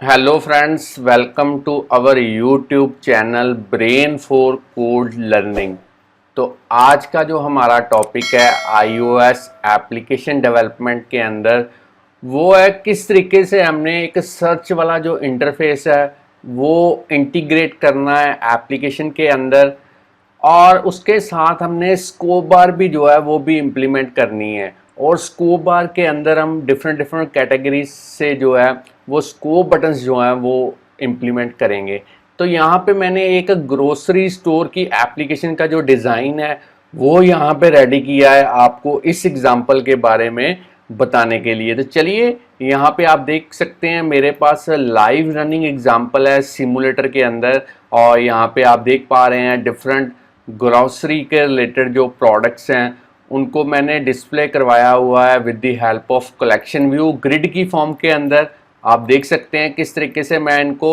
Hello friends, welcome to our YouTube channel brain for code learning. तो आज का जो हमारा टॉपिक है आईओएस एप्लीकेशन डेवलपमेंट के अंदर वो है किस तरीके से हमने एक सर्च वाला जो इंटरफेस है वो इंटीग्रेट करना है एप्लीकेशन के अंदर, और उसके साथ हमने स्कोप बार भी जो है वो भी इम्प्लीमेंट करनी है। और स्कोप बार के अंदर हम डिफरेंट डिफरेंट कैटेगरीज से जो है वो स्कोप बटन्स जो हैं वो इम्प्लीमेंट करेंगे। तो यहाँ पे मैंने एक ग्रोसरी स्टोर की एप्लीकेशन का जो डिज़ाइन है वो यहाँ पे रेडी किया है आपको इस एग्जांपल के बारे में बताने के लिए। तो चलिए, यहाँ पे आप देख सकते हैं मेरे पास लाइव रनिंग एग्जांपल है सिमुलेटर के अंदर, और यहाँ पे आप देख पा रहे हैं डिफरेंट ग्रोसरी के रिलेटेड जो प्रोडक्ट्स हैं उनको मैंने डिस्प्ले करवाया हुआ है with the help of collection view grid की फॉर्म के अंदर। आप देख सकते हैं किस तरीके से मैं इनको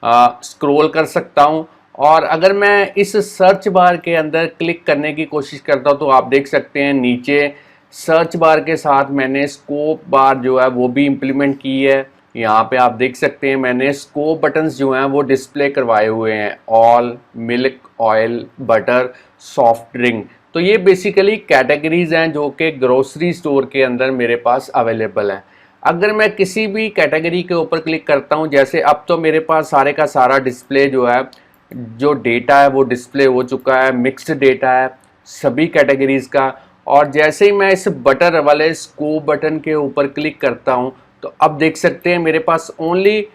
स्क्रॉल कर सकता हूं। और अगर मैं इस सर्च बार के अंदर क्लिक करने की कोशिश करता हूं तो आप देख सकते हैं नीचे सर्च बार के साथ मैंने स्कोप बार जो है वो भी इम्प्लीमेंट की है। यहाँ पे आप देख सकते हैं मैंने स्कोप बटन्स जो हैं वो डिस्प्ले करवाए हुए हैं, all, milk, oil, butter, soft drink. तो ये बेसिकली कैटेगरीज हैं जो कि ग्रोसरी स्टोर के अंदर मेरे पास अवेलेबल हैं। अगर मैं किसी भी कैटेगरी के ऊपर क्लिक करता हूं, जैसे अब तो मेरे पास सारे का सारा डिस्प्ले जो है, जो डेटा है वो डिस्प्ले हो चुका है, मिक्स्ड डेटा है सभी कैटेगरीज का। और जैसे ही मैं इस बटर वाले स्कोप बटन के ऊपर क्लिक करता हूं तो अब देख सकते हैं मेरे पास ओनली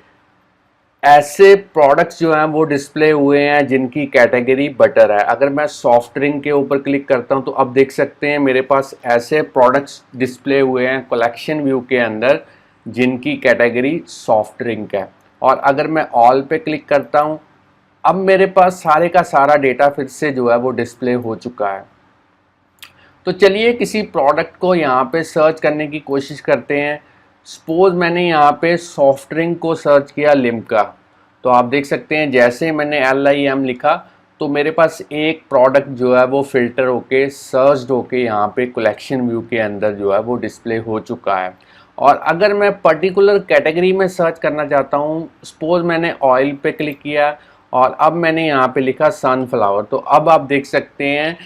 ऐसे प्रोडक्ट्स जो हैं वो डिस्प्ले हुए हैं जिनकी कैटेगरी बटर है। अगर मैं सॉफ्ट ड्रिंक के ऊपर क्लिक करता हूं तो अब देख सकते हैं मेरे पास ऐसे प्रोडक्ट्स डिस्प्ले हुए हैं कलेक्शन व्यू के अंदर जिनकी कैटेगरी सॉफ्ट ड्रिंक है। और अगर मैं ऑल पे क्लिक करता हूं, अब मेरे पास सारे का सारा डेटा फिर से जो है वो डिस्प्ले हो चुका है। तो चलिए किसी प्रोडक्ट को यहाँ पे सर्च करने की कोशिश करते हैं। सपोज मैंने यहाँ पे सॉफ्ट ड्रिंक को सर्च किया लिम्का, तो आप देख सकते हैं जैसे ही मैंने LIM लिखा तो मेरे पास एक प्रोडक्ट जो है वो फिल्टर होके सर्च्ड होके यहाँ पे कलेक्शन व्यू के अंदर जो है वो डिस्प्ले हो चुका है। और अगर मैं पर्टिकुलर कैटेगरी में सर्च करना चाहता हूँ, सपोज मैंने ऑयल पे क्लिक किया और अब मैंने यहाँ पे लिखा सनफ्लावर, तो अब आप देख सकते हैं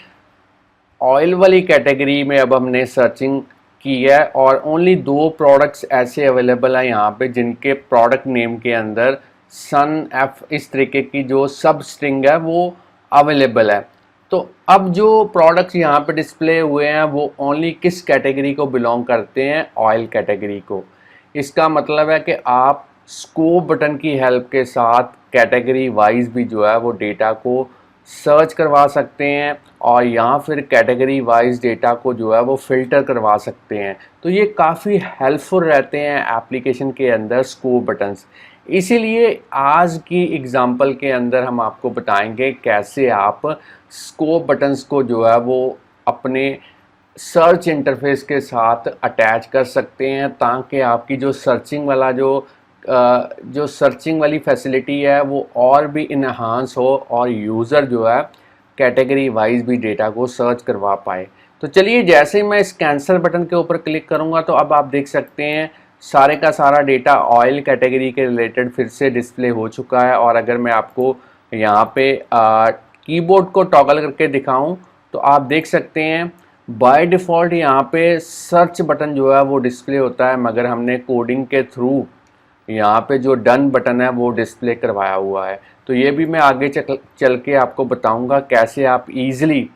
ऑयल वाली कैटेगरी में अब हमने सर्चिंग की है और ओनली दो प्रोडक्ट्स ऐसे अवेलेबल हैं यहाँ पे जिनके प्रोडक्ट नेम के अंदर सन एफ इस तरीके की जो सब स्ट्रिंग है वो अवेलेबल है। तो अब जो प्रोडक्ट्स यहाँ पे डिस्प्ले हुए हैं वो ओनली किस कैटेगरी को बिलोंग करते हैं? ऑयल कैटेगरी को। इसका मतलब है कि आप स्कोप बटन की हेल्प के साथ कैटेगरी वाइज भी जो है वो डेटा को सर्च करवा सकते हैं और यहाँ फिर कैटेगरी वाइज डेटा को जो है वो फिल्टर करवा सकते हैं। तो ये काफ़ी हेल्पफुल रहते हैं एप्लीकेशन के अंदर स्कोप बटन्स। इसीलिए आज की एग्जांपल के अंदर हम आपको बताएंगे कैसे आप स्कोप बटन्स को जो है वो अपने सर्च इंटरफेस के साथ अटैच कर सकते हैं, ताकि आपकी जो सर्चिंग वाला जो सर्चिंग वाली फैसिलिटी है वो और भी इन्हांस हो और यूज़र जो है कैटेगरी वाइज भी डेटा को सर्च करवा पाए। तो चलिए, जैसे ही मैं इस कैंसिल बटन के ऊपर क्लिक करूंगा तो अब आप देख सकते हैं सारे का सारा डेटा ऑयल कैटेगरी के रिलेटेड फिर से डिस्प्ले हो चुका है। और अगर मैं आपको यहाँ पे कीबोर्ड को टॉगल करके दिखाऊं तो आप देख सकते हैं बाय डिफ़ॉल्ट यहाँ पे सर्च बटन जो है वो डिस्प्ले होता है, मगर हमने कोडिंग के थ्रू यहाँ पे जो डन बटन है वो डिस्प्ले करवाया हुआ है। तो ये भी मैं आगे चल के आपको बताऊंगा कैसे आप इजीली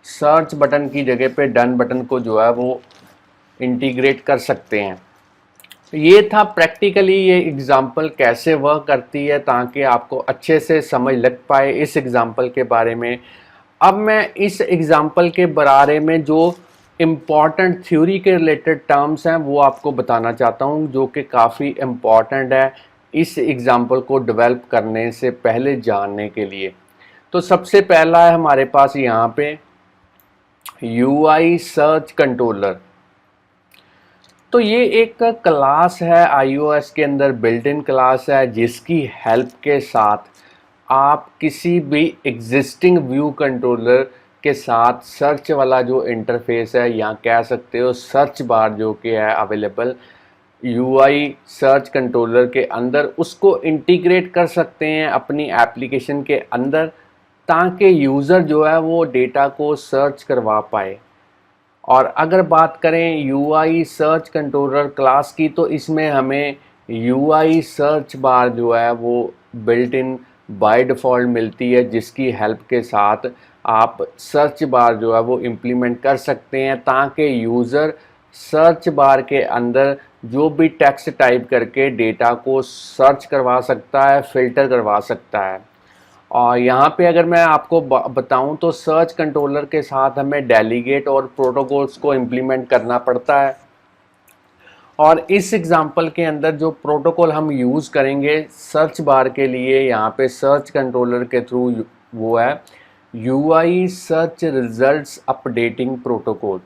सर्च बटन की जगह पे डन बटन को जो है वो इंटीग्रेट कर सकते हैं। तो ये था प्रैक्टिकली ये एग्जांपल कैसे वर्क करती है, ताकि आपको अच्छे से समझ लग पाए इस एग्जांपल के बारे में। अब मैं इस एग्जांपल के बारे में जो इम्पॉर्टेंट थ्योरी के रिलेटेड टर्म्स हैं वो आपको बताना चाहता हूँ, जो कि काफ़ी इम्पॉर्टेंट है इस एग्जांपल को डेवलप करने से पहले जानने के लिए। तो सबसे पहला है हमारे पास यहाँ पे UI सर्च कंट्रोलर। तो ये एक क्लास है iOS के अंदर, बिल्ट इन क्लास है जिसकी हेल्प के साथ आप किसी भी एग्जिस्टिंग व्यू कंट्रोलर के साथ सर्च वाला जो इंटरफेस है या कह सकते हो सर्च बार जो कि है अवेलेबल, यूआई सर्च कंट्रोलर के अंदर उसको इंटीग्रेट कर सकते हैं अपनी एप्लीकेशन के अंदर, ताकि यूज़र जो है वो डेटा को सर्च करवा पाए। और अगर बात करें यूआई सर्च कंट्रोलर क्लास की, तो इसमें हमें यूआई सर्च बार जो है वो बिल्ट इन बाय डिफ़ॉल्ट मिलती है, जिसकी हेल्प के साथ आप सर्च बार जो है वो इम्प्लीमेंट कर सकते हैं, ताकि यूज़र सर्च बार के अंदर जो भी टेक्स्ट टाइप करके डेटा को सर्च करवा सकता है, फ़िल्टर करवा सकता है। और यहाँ पे अगर मैं आपको बताऊँ तो सर्च कंट्रोलर के साथ हमें डेलीगेट और प्रोटोकॉल्स को इम्प्लीमेंट करना पड़ता है। और इस एग्जांपल के अंदर जो प्रोटोकॉल हम यूज़ करेंगे सर्च बार के लिए, यहाँ पे सर्च कंट्रोलर के थ्रू वो है UI search results updating protocol.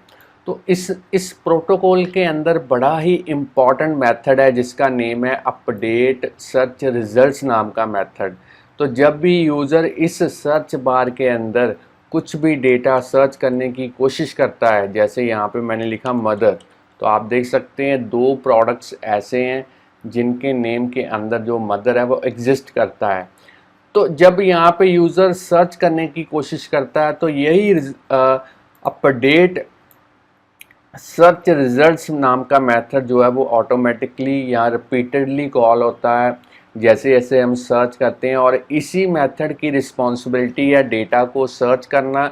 तो इस प्रोटोकॉल के अंदर बड़ा ही इम्पॉर्टेंट मेथड है जिसका नेम है अपडेट सर्च रिजल्ट्स नाम का मेथड। तो जब भी यूज़र इस सर्च बार के अंदर कुछ भी डेटा सर्च करने की कोशिश करता है, जैसे यहाँ पे मैंने लिखा मदर, तो आप देख सकते हैं दो प्रोडक्ट्स ऐसे हैं जिनके नेम के अंदर जो मदर है वो एग्जिस्ट करता है। तो जब यहाँ पे यूज़र सर्च करने की कोशिश करता है तो यही अपडेट सर्च रिजल्ट्स नाम का मेथड जो है वो ऑटोमेटिकली या रिपीटेडली कॉल होता है जैसे जैसे हम सर्च करते हैं। और इसी मेथड की रिस्पॉन्सिबिलिटी है डेटा को सर्च करना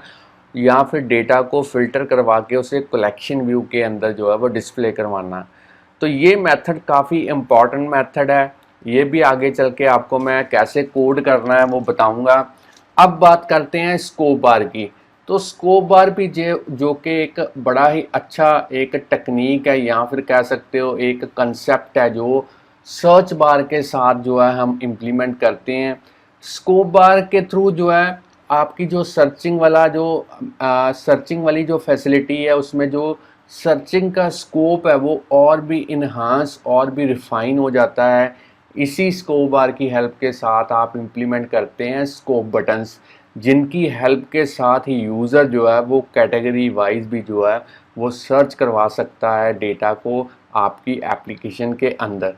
या फिर डेटा को फ़िल्टर करवा के उसे कलेक्शन व्यू के अंदर जो है वो डिस्प्ले करवाना। तो ये मेथड काफ़ी इम्पॉर्टेंट मेथड है, ये भी आगे चल के आपको मैं कैसे कोड करना है वो बताऊंगा। अब बात करते हैं स्कोप बार की। तो स्कोप बार भी जो कि एक बड़ा ही अच्छा एक टेक्निक है या फिर कह सकते हो एक कंसेप्ट है जो सर्च बार के साथ जो है हम इम्प्लीमेंट करते हैं। स्कोप बार के थ्रू जो है आपकी जो सर्चिंग वाली जो फैसिलिटी है उसमें जो सर्चिंग का स्कोप है वो और भी इन्हांस और भी रिफाइन हो जाता है। इसी स्कोप बार की हेल्प के साथ आप इम्प्लीमेंट करते हैं स्कोप बटन्स, जिनकी हेल्प के साथ ही यूज़र जो है वो कैटेगरी वाइज भी जो है वो सर्च करवा सकता है डेटा को आपकी एप्लीकेशन के अंदर।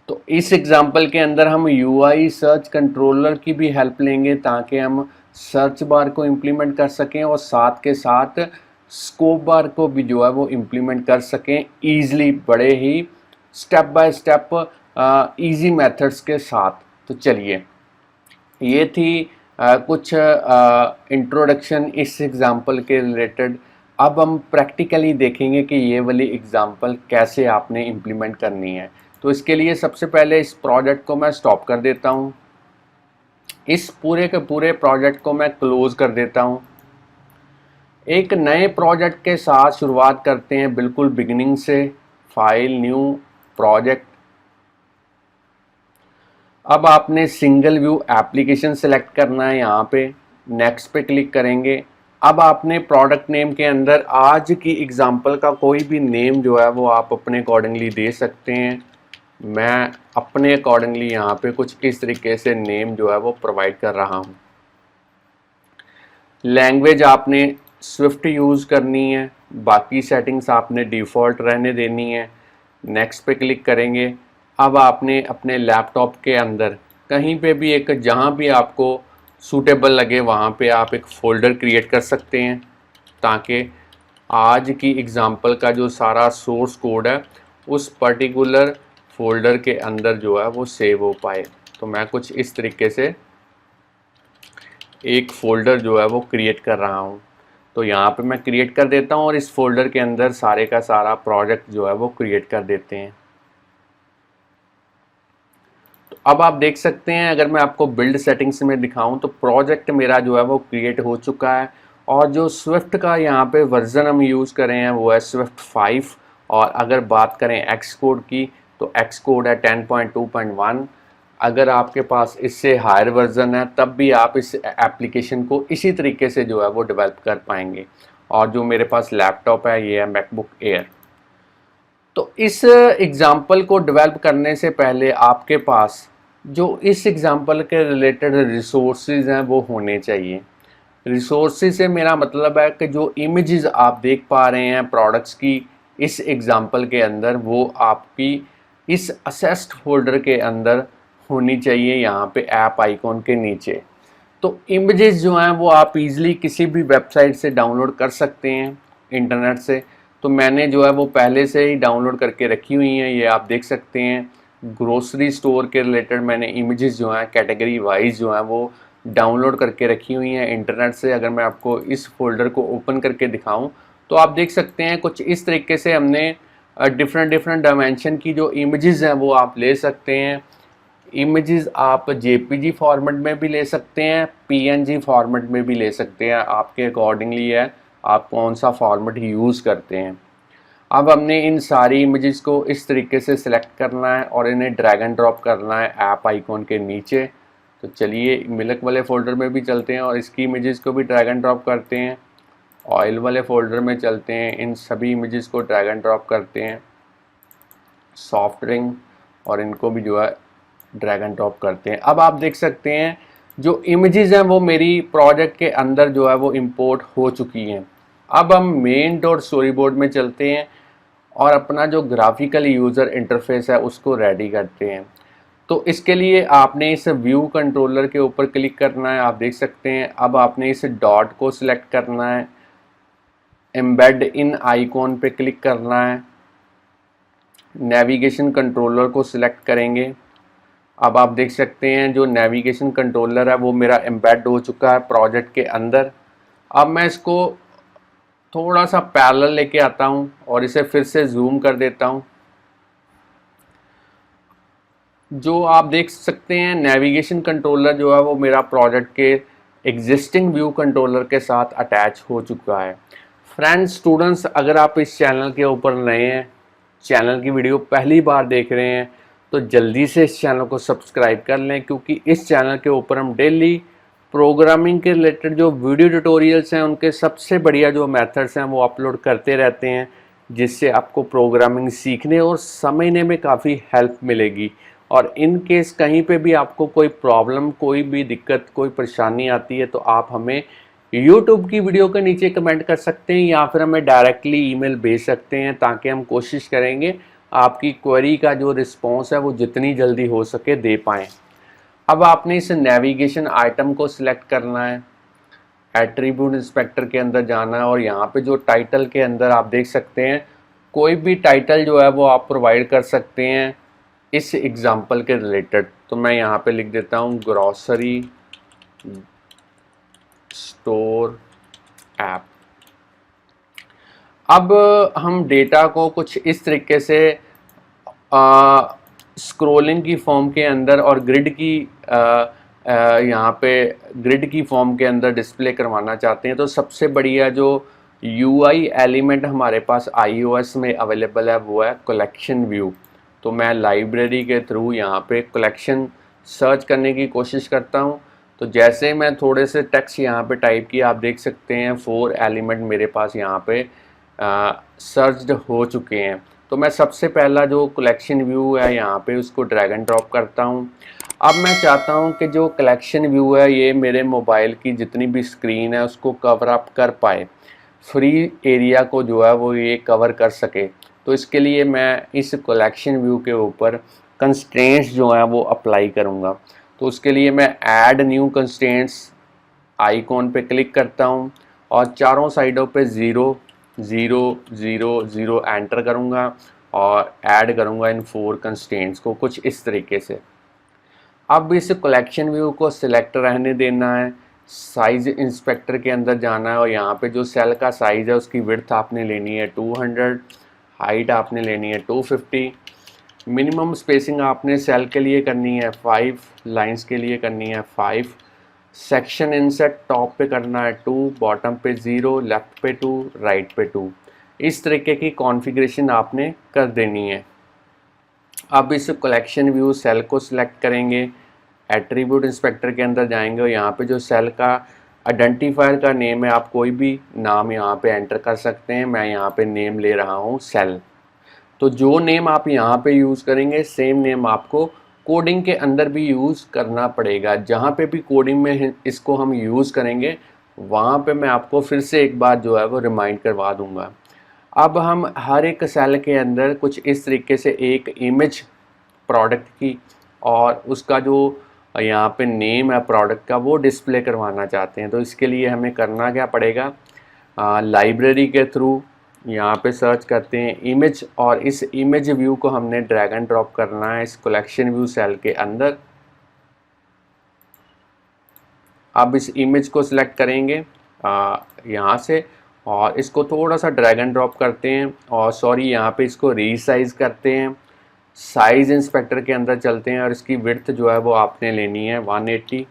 तो इस एग्जांपल के अंदर हम यूआई सर्च कंट्रोलर की भी हेल्प लेंगे ताकि हम सर्च बार को इम्प्लीमेंट कर सकें और साथ के साथ स्कोप बार को भी जो है वो इम्प्लीमेंट कर सकें ईज़िली, बड़े ही step by step easy methods के साथ। तो चलिए, ये थी कुछ इंट्रोडक्शन इस एग्जांपल के रिलेटेड। अब हम प्रैक्टिकली देखेंगे कि ये वाली एग्जांपल कैसे आपने इम्प्लीमेंट करनी है। तो इसके लिए सबसे पहले इस प्रोजेक्ट को मैं स्टॉप कर देता हूँ, इस पूरे के पूरे प्रोजेक्ट को मैं क्लोज कर देता हूँ। एक नए प्रोजेक्ट के साथ शुरुआत करते हैं बिल्कुल बिगिनिंग से। File, new project. अब आपने सिंगल व्यू एप्लीकेशन सेलेक्ट करना है, यहाँ पे नेक्स्ट पे क्लिक करेंगे। अब आपने प्रोडक्ट नेम के अंदर आज की एग्जांपल का कोई भी नेम जो है वो आप अपने अकॉर्डिंगली दे सकते हैं। मैं अपने अकॉर्डिंगली यहाँ पे कुछ इस तरीके से नेम जो है वो प्रोवाइड कर रहा हूँ। लैंग्वेज आपने स्विफ्ट यूज़ करनी है, बाकी सेटिंग्स आपने डिफ़ॉल्ट रहने देनी है। नेक्स्ट पे क्लिक करेंगे। अब आपने अपने लैपटॉप के अंदर कहीं पे भी एक जहाँ भी आपको सूटेबल लगे वहाँ पे आप एक फ़ोल्डर क्रिएट कर सकते हैं ताकि आज की एग्ज़ाम्पल का जो सारा सोर्स कोड है उस पर्टिकुलर फ़ोल्डर के अंदर जो है वो सेव हो पाए। तो मैं कुछ इस तरीके से एक फ़ोल्डर जो है वो क्रिएट कर रहा हूँ। तो यहाँ पे मैं क्रिएट कर देता हूँ और इस फोल्डर के अंदर सारे का सारा प्रोजेक्ट जो है वो क्रिएट कर देते हैं। तो अब आप देख सकते हैं, अगर मैं आपको बिल्ड सेटिंग्स में दिखाऊं तो प्रोजेक्ट मेरा जो है वो क्रिएट हो चुका है। और जो स्विफ्ट का यहाँ पे वर्जन हम यूज़ कर रहे हैं वो है स्विफ्ट 5। और अगर बात करें एक्स कोड की तो एक्स कोड है 10.2.1। अगर आपके पास इससे हायर वर्जन है तब भी आप इस एप्लीकेशन को इसी तरीके से जो है वो डेवलप कर पाएंगे। और जो मेरे पास लैपटॉप है ये है मैकबुक एयर। तो इस एग्ज़ाम्पल को डेवलप करने से पहले आपके पास जो इस एग्ज़ाम्पल के रिलेटेड रिसोर्सेज हैं वो होने चाहिए। रिसोर्सेज से मेरा मतलब है कि जो इमेजेस आप देख पा रहे हैं प्रोडक्ट्स की, इस एग्जाम्पल के अंदर वो आपकी इस असेस्ड फोल्डर के अंदर होनी चाहिए, यहाँ पे ऐप आइकॉन के नीचे। तो इमेजेस जो हैं वो आप इजीली किसी भी वेबसाइट से डाउनलोड कर सकते हैं इंटरनेट से। तो मैंने जो है वो पहले से ही डाउनलोड करके रखी हुई हैं, ये आप देख सकते हैं। ग्रोसरी स्टोर के रिलेटेड मैंने इमेजेस जो हैं कैटेगरी वाइज जो हैं वो डाउनलोड करके रखी हुई हैं इंटरनेट से। अगर मैं आपको इस फोल्डर को ओपन करके दिखाऊं तो आप देख सकते हैं कुछ इस तरीके से हमने डिफरेंट डायमेंशन की जो इमेजेस हैं वो आप ले सकते हैं। इमेजेस आप जेपीजी फॉर्मेट में भी ले सकते हैं, पीएनजी फॉर्मेट में भी ले सकते हैं, आपके अकॉर्डिंगली है आप कौन सा फॉर्मेट यूज़ करते हैं। अब हमने इन सारी इमेजेस को इस तरीके से सिलेक्ट करना है और इन्हें ड्रैग एंड ड्रॉप करना है ऐप आइकॉन के नीचे। तो चलिए मिल्क वाले फोल्डर में भी चलते हैं और इसकी इमेजेस को भी ड्रैग एंड ड्रॉप करते हैं। ऑयल वाले फोल्डर में चलते हैं, इन सभी इमेजेस को ड्रैग एंड ड्रॉप करते हैं। सॉफ्ट ड्रिंक और इनको भी जो है ड्रैग एंड ड्रॉप करते हैं। अब आप देख सकते हैं जो इमेजेस हैं वो मेरी प्रोजेक्ट के अंदर जो है वो इंपोर्ट हो चुकी हैं। अब हम मेन डॉट स्टोरी बोर्ड में चलते हैं और अपना जो ग्राफिकल यूज़र इंटरफेस है उसको रेडी करते हैं। तो इसके लिए आपने इस व्यू कंट्रोलर के ऊपर क्लिक करना है, आप देख सकते हैं। अब आपने इस डॉट को सिलेक्ट करना है, एम्बेड इन आइकॉन पे क्लिक करना है, नेविगेशन कंट्रोलर को सिलेक्ट करेंगे। अब आप देख सकते हैं जो नेविगेशन कंट्रोलर है वो मेरा एम्बेड हो चुका है प्रोजेक्ट के अंदर। अब मैं इसको थोड़ा सा पैरेलल लेके आता हूं और इसे फिर से जूम कर देता हूं। जो आप देख सकते हैं नेविगेशन कंट्रोलर जो है वो मेरा प्रोजेक्ट के एग्जिस्टिंग व्यू कंट्रोलर के साथ अटैच हो चुका है। फ्रेंड्स, स्टूडेंट्स, अगर आप इस चैनल के ऊपर नए हैं, चैनल की वीडियो पहली बार देख रहे हैं, तो जल्दी से इस चैनल को सब्सक्राइब कर लें, क्योंकि इस चैनल के ऊपर हम डेली प्रोग्रामिंग के रिलेटेड जो वीडियो ट्यूटोरियल्स हैं उनके सबसे बढ़िया जो मेथड्स हैं वो अपलोड करते रहते हैं, जिससे आपको प्रोग्रामिंग सीखने और समझने में काफ़ी हेल्प मिलेगी। और इन केस कहीं पे भी आपको कोई प्रॉब्लम, कोई भी दिक्कत, कोई परेशानी आती है तो आप हमें YouTube की वीडियो के नीचे कमेंट कर सकते हैं या फिर हमें डायरेक्टली ईमेल भेज सकते हैं, ताकि हम कोशिश करेंगे आपकी क्वेरी का जो रिस्पॉन्स है वो जितनी जल्दी हो सके दे पाएँ। अब आपने इस नेविगेशन आइटम को सिलेक्ट करना है, एट्रीब्यूट इंस्पेक्टर के अंदर जाना है और यहाँ पे जो टाइटल के अंदर आप देख सकते हैं कोई भी टाइटल जो है वो आप प्रोवाइड कर सकते हैं इस एग्जाम्पल के रिलेटेड। तो मैं यहाँ पे लिख देता हूँ ग्रॉसरी स्टोर ऐप। अब हम डेटा को कुछ इस तरीके से स्क्रोलिंग की फॉर्म के अंदर और ग्रिड की यहाँ पे ग्रिड की फॉर्म के अंदर डिस्प्ले करवाना चाहते हैं। तो सबसे बढ़िया जो यूआई एलिमेंट हमारे पास iOS में अवेलेबल है वो है कलेक्शन व्यू। तो मैं लाइब्रेरी के थ्रू यहाँ पे कलेक्शन सर्च करने की कोशिश करता हूँ। तो जैसे मैं थोड़े से टेक्स्ट यहाँ पे टाइप किया, आप देख सकते हैं 4 एलिमेंट मेरे पास यहाँ पे सर्च्ड हो चुके हैं। तो मैं सबसे पहला जो कलेक्शन व्यू है यहाँ पे उसको ड्रैग एंड ड्रॉप करता हूँ। अब मैं चाहता हूँ कि जो कलेक्शन व्यू है ये मेरे मोबाइल की जितनी भी स्क्रीन है उसको कवर अप कर पाए, फ्री एरिया को जो है वो ये कवर कर सके। तो इसके लिए मैं इस कलेक्शन व्यू के ऊपर कंस्ट्रेंट्स जो हैं वो अप्लाई करूँगा। तो उसके लिए मैं ऐड न्यू कंस्ट्रेंट्स आइकॉन पे क्लिक करता हूँ और चारों साइडों पे 0 0 0 0 एंटर करूँगा और ऐड करूँगा इन 4 कंस्ट्रेंट्स को कुछ इस तरीके से। अब इस कलेक्शन व्यू को सिलेक्ट रहने देना है, साइज़ इंस्पेक्टर के अंदर जाना है और यहाँ पे जो सेल का साइज़ है उसकी विड्थ आपने लेनी है 200, हाइट आपने लेनी है 250, मिनिमम स्पेसिंग आपने सेल के लिए करनी है 5, लाइंस के लिए करनी है 5, सेक्शन इंसर्ट टॉप पे करना है 2, बॉटम पे 0, लेफ्ट पे 2, राइट पे 2। इस तरीके की कॉन्फ़िगरेशन आपने कर देनी है। अब इस कलेक्शन व्यू सेल को सिलेक्ट करेंगे, एट्रीब्यूट इंस्पेक्टर के अंदर जाएंगे और यहाँ पे जो सेल का आइडेंटिफायर का नेम है आप कोई भी नाम यहाँ पे एंटर कर सकते हैं। मैं यहाँ पे नेम ले रहा हूँ सेल। तो जो नेम आप यहाँ पे यूज़ करेंगे सेम नेम आपको कोडिंग के अंदर भी यूज़ करना पड़ेगा। जहाँ पे भी कोडिंग में इसको हम यूज़ करेंगे वहाँ पे मैं आपको फिर से एक बार जो है वो रिमाइंड करवा दूँगा। अब हम हर एक सेल के अंदर कुछ इस तरीके से एक इमेज प्रोडक्ट की और उसका जो यहाँ पे नेम है प्रोडक्ट का वो डिस्प्ले करवाना चाहते हैं। तो इसके लिए हमें करना क्या पड़ेगा, लाइब्रेरी के थ्रू यहाँ पे सर्च करते हैं इमेज, और इस इमेज व्यू को हमने ड्रैग एंड ड्रॉप करना है इस कलेक्शन व्यू सेल के अंदर। अब इस इमेज को सिलेक्ट करेंगे यहाँ से और इसको थोड़ा सा ड्रैग एंड ड्रॉप करते हैं, और सॉरी यहाँ पे इसको रीसाइज करते हैं। साइज़ इंस्पेक्टर के अंदर चलते हैं और इसकी विड्थ जो है वो आपने लेनी है 180,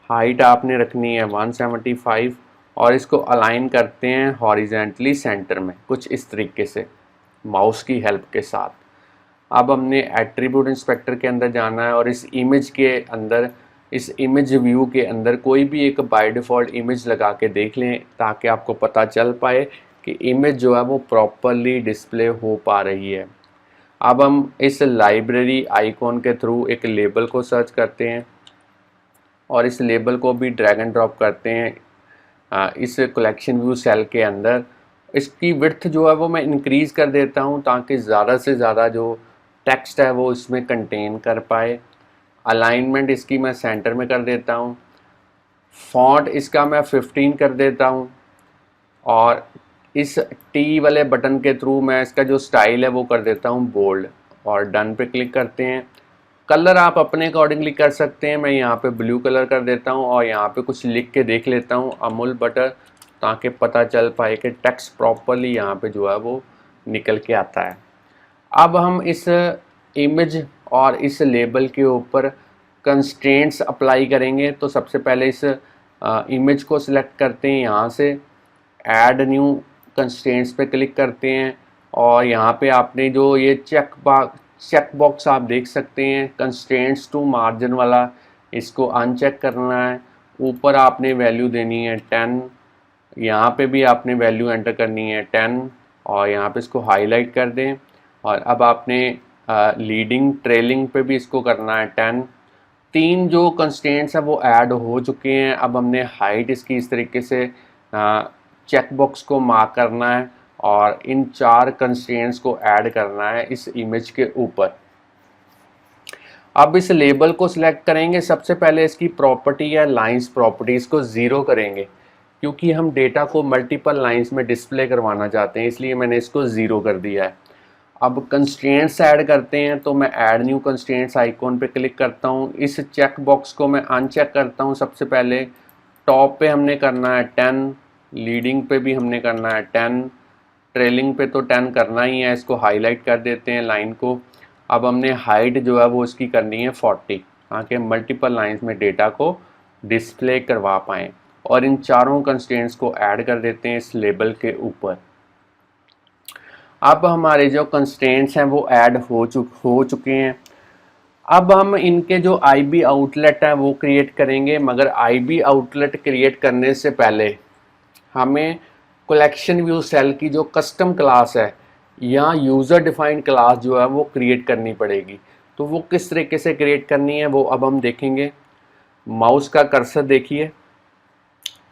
हाइट आपने रखनी है 175 और इसको अलाइन करते हैं हॉरिजेंटली सेंटर में कुछ इस तरीके से माउस की हेल्प के साथ। अब हमने एट्रीब्यूट इंस्पेक्टर के अंदर जाना है और इस इमेज के अंदर, इस इमेज व्यू के अंदर कोई भी एक बाय डिफ़ॉल्ट इमेज लगा के देख लें ताकि आपको पता चल पाए कि इमेज जो है वो प्रॉपरली डिस्प्ले हो पा रही है। अब हम इस लाइब्रेरी आइकॉन के थ्रू एक लेबल को सर्च करते हैं और इस लेबल को भी ड्रैग एंड ड्रॉप करते हैं इस कलेक्शन व्यू सेल के अंदर। इसकी विड्थ जो है वो मैं इंक्रीज़ कर देता हूँ ताकि ज़्यादा से ज़्यादा जो टेक्स्ट है वो इसमें कंटेन कर पाए। अलाइनमेंट इसकी मैं सेंटर में कर देता हूँ। फॉन्ट इसका मैं 15 कर देता हूँ और इस टी वाले बटन के थ्रू मैं इसका जो स्टाइल है वो कर देता हूँ बोल्ड, और डन पे क्लिक करते हैं। कलर आप अपने अकॉर्डिंगली कर सकते हैं, मैं यहाँ पे ब्लू कलर कर देता हूँ और यहाँ पे कुछ लिख के देख लेता हूँ अमूल बटर, ताकि पता चल पाए कि टेक्स्ट प्रॉपरली यहाँ पे जो है वो निकल के आता है। अब हम इस इमेज और इस लेबल के ऊपर कंस्ट्रेंट्स अप्लाई करेंगे। तो सबसे पहले इस इमेज को सिलेक्ट करते हैं, यहाँ से ऐड न्यू कंस्ट्रेंट्स पे क्लिक करते हैं और यहाँ पे आपने जो ये चेक बॉक्स आप देख सकते हैं कंस्ट्रेंट्स टू मार्जिन वाला, इसको अनचेक करना है। ऊपर आपने वैल्यू देनी है 10, यहाँ पे भी आपने वैल्यू एंटर करनी है 10 और यहाँ पे इसको हाईलाइट कर दें। और अब आपने लीडिंग ट्रेलिंग पे भी इसको करना है 10। तीन जो कंस्ट्रेंट्स हैं वो ऐड हो चुके हैं। अब हमने हाइट इसकी इस तरीके से चेक बॉक्स को मार्क करना है और इन 4 कंस्ट्रेंट्स को ऐड करना है इस इमेज के ऊपर। अब इस लेबल को सिलेक्ट करेंगे। सबसे पहले इसकी प्रॉपर्टी है लाइंस प्रॉपर्टी, इसको 0 करेंगे क्योंकि हम डेटा को मल्टीपल लाइंस में डिस्प्ले करवाना चाहते हैं, इसलिए मैंने इसको 0 कर दिया है। अब कंस्ट्रेंट्स ऐड करते हैं, तो मैं ऐड न्यू कंस्ट्रेंट्स आइकॉन पे क्लिक करता हूँ। इस चेक बॉक्स को मैं अनचेक करता हूँ। सबसे पहले टॉप पे हमने करना है 10, लीडिंग पे भी हमने करना है 10, ट्रेलिंग पे तो 10 करना ही है। इसको हाईलाइट कर देते हैं लाइन को। अब हमने हाइट जो है वो इसकी करनी है 40 ताकि मल्टीपल लाइंस में डेटा को डिस्प्ले करवा पाएँ। और इन चारों कंस्ट्रेंट्स को ऐड कर देते हैं इस लेबल के ऊपर। अब हमारे जो कंस्ट्रेंट्स हैं वो ऐड हो चुके हैं। अब हम इनके जो आईबी आउटलेट है वो क्रिएट करेंगे, मगर आईबी आउटलेट क्रिएट करने से पहले हमें कलेक्शन व्यू सेल की जो कस्टम क्लास है या यूज़र डिफाइंड क्लास जो है वो क्रिएट करनी पड़ेगी। तो वो किस तरीके से क्रिएट करनी है वो अब हम देखेंगे। माउस का कर्सर देखिए,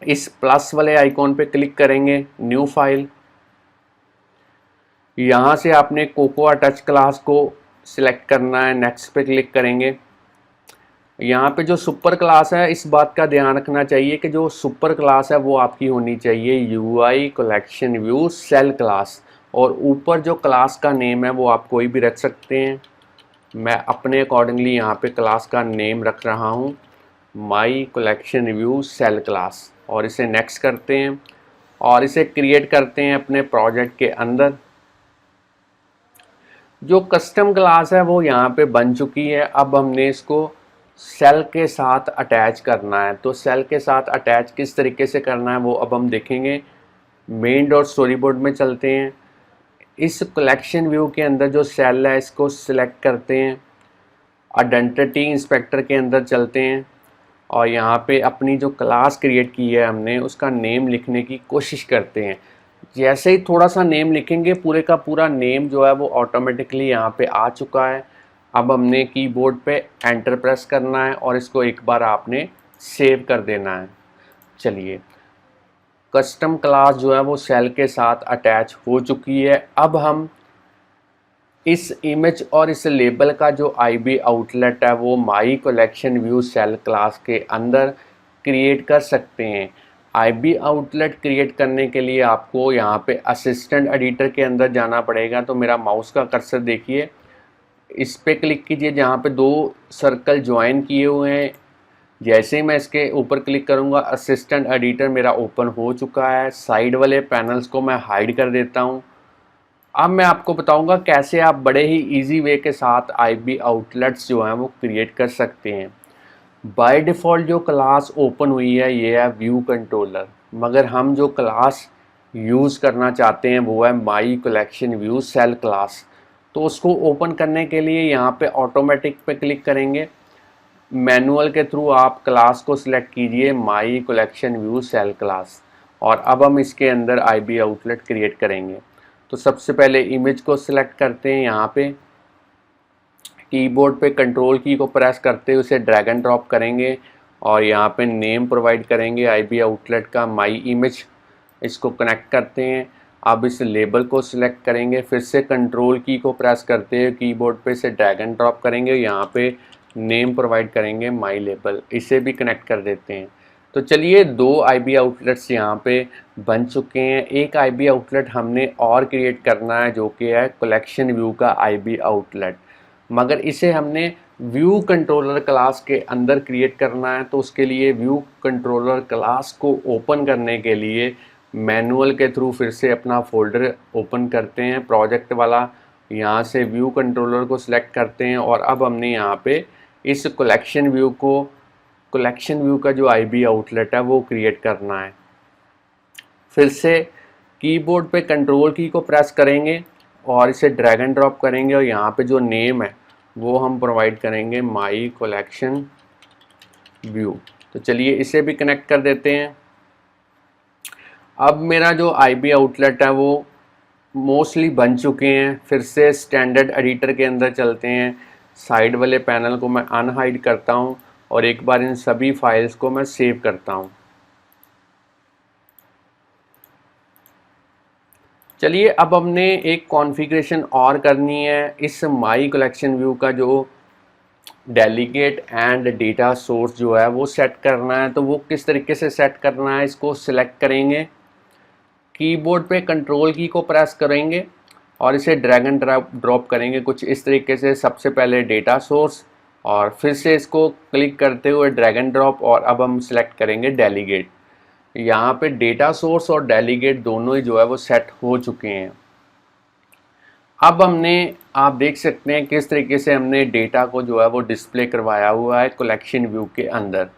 इस प्लस वाले आइकॉन पे क्लिक करेंगे, न्यू फाइल। यहाँ से आपने कोकोआ टच क्लास को सिलेक्ट करना है, नेक्स्ट पे क्लिक करेंगे। यहाँ पे जो सुपर क्लास है इस बात का ध्यान रखना चाहिए कि जो सुपर क्लास है वो आपकी होनी चाहिए UI collection view cell class, और ऊपर जो क्लास का नेम है वो आप कोई भी रख सकते हैं। मैं अपने अकॉर्डिंगली यहाँ पे क्लास का नेम रख रहा हूँ my collection view cell class, और इसे नेक्स्ट करते हैं और इसे क्रिएट करते हैं अपने प्रोजेक्ट के अंदर। जो कस्टम क्लास है वो यहाँ पे बन चुकी है। अब हमने इसको सेल के साथ अटैच करना है। तो सेल के साथ अटैच किस तरीके से करना है वो अब हम देखेंगे। मेन डॉट स्टोरी बोर्ड में चलते हैं। इस कलेक्शन व्यू के अंदर जो सेल है इसको सिलेक्ट करते हैं। आइडेंटिटी इंस्पेक्टर के अंदर चलते हैं और यहाँ पे अपनी जो क्लास क्रिएट की है हमने उसका नेम लिखने की कोशिश करते हैं। जैसे ही थोड़ा सा नेम लिखेंगे पूरे का पूरा नेम जो है वो ऑटोमेटिकली यहाँ पे आ चुका है। अब हमने कीबोर्ड पे एंटर प्रेस करना है और इसको एक बार आपने सेव कर देना है। चलिए, कस्टम क्लास जो है वो सेल के साथ अटैच हो चुकी है। अब हम इस इमेज और इस लेबल का जो आईबी आउटलेट है वो my collection view cell class के अंदर क्रिएट कर सकते हैं। आईबी आउटलेट क्रिएट करने के लिए आपको यहाँ पे असिस्टेंट एडिटर के अंदर जाना पड़ेगा। तो मेरा माउस का कर्सर देखिए, इस पे क्लिक कीजिए जहाँ पे दो सर्कल ज्वाइन किए हुए हैं। जैसे ही मैं इसके ऊपर क्लिक करूँगा असिस्टेंट एडिटर मेरा ओपन हो चुका है। साइड वाले पैनल्स को मैं हाइड कर देता हूँ। अब मैं आपको बताऊंगा कैसे आप बड़े ही इजी वे के साथ आईबी आउटलेट्स जो हैं वो क्रिएट कर सकते हैं। बाय डिफ़ॉल्ट जो क्लास ओपन हुई है ये है व्यू कंट्रोलर, मगर हम जो क्लास यूज़ करना चाहते हैं वो है my collection view cell class. तो उसको ओपन करने के लिए यहाँ पे ऑटोमेटिक पे क्लिक करेंगे। मैनुअल के थ्रू आप क्लास को सिलेक्ट कीजिए my collection view cell class, और अब हम इसके अंदर आईबी आउटलेट क्रिएट करेंगे। तो सबसे पहले इमेज को सिलेक्ट करते हैं। यहाँ पे कीबोर्ड पे कंट्रोल की को प्रेस करते हुए उसे ड्रैग एंड ड्रॉप करेंगे और यहाँ पे नेम प्रोवाइड करेंगे आईबी आउटलेट का माई इमेज। इसको कनेक्ट करते हैं। अब इस लेबल को सिलेक्ट करेंगे, फिर से कंट्रोल की को प्रेस करते हुए कीबोर्ड पे से ड्रैग एंड ड्रॉप करेंगे। यहाँ पे नेम प्रोवाइड करेंगे माई लेबल, इसे भी कनेक्ट कर देते हैं। तो चलिए दो आईबी आउटलेट्स यहाँ पे बन चुके हैं। एक आईबी आउटलेट हमने और क्रिएट करना है जो कि है कलेक्शन व्यू का आईबी आउटलेट, मगर इसे हमने व्यू कंट्रोलर क्लास के अंदर क्रिएट करना है। तो उसके लिए व्यू कंट्रोलर क्लास को ओपन करने के लिए मैनुअल के थ्रू फिर से अपना फोल्डर ओपन करते हैं प्रोजेक्ट वाला। यहाँ से व्यू कंट्रोलर को सिलेक्ट करते हैं और अब हमने यहाँ पे इस कलेक्शन व्यू का जो आईबी आउटलेट है वो क्रिएट करना है। फिर से कीबोर्ड पे कंट्रोल की को प्रेस करेंगे और इसे ड्रैग एंड ड्रॉप करेंगे और यहाँ पे जो नेम है वो हम प्रोवाइड करेंगे माई कलेक्शन व्यू। तो चलिए इसे भी कनेक्ट कर देते हैं। अब मेरा जो आईबी आउटलेट है वो मोस्टली बन चुके हैं। फिर से स्टैंडर्ड एडिटर के अंदर चलते हैं। साइड वाले पैनल को मैं अनहाइड करता हूँ और एक बार इन सभी फाइल्स को मैं सेव करता हूँ। चलिए अब हमने एक कॉन्फ़िगरेशन और करनी है। इस माई कलेक्शन व्यू का जो डेलीगेट एंड डेटा सोर्स जो है वो सेट करना है। तो वो किस तरीके से सेट करना है, इसको सिलेक्ट करेंगे, कीबोर्ड पे कंट्रोल की को प्रेस करेंगे और इसे ड्रैग एंड ड्रॉप करेंगे कुछ इस तरीके से। सबसे पहले डेटा सोर्स और फिर से इसको क्लिक करते हुए ड्रैग एंड ड्रॉप, और अब हम सिलेक्ट करेंगे डेलीगेट। यहाँ पे डेटा सोर्स और डेलीगेट दोनों ही जो है वो सेट हो चुके हैं। अब हमने, आप देख सकते हैं किस तरीके से हमने डेटा को जो है वो डिस्प्ले करवाया हुआ है कलेक्शन व्यू के अंदर।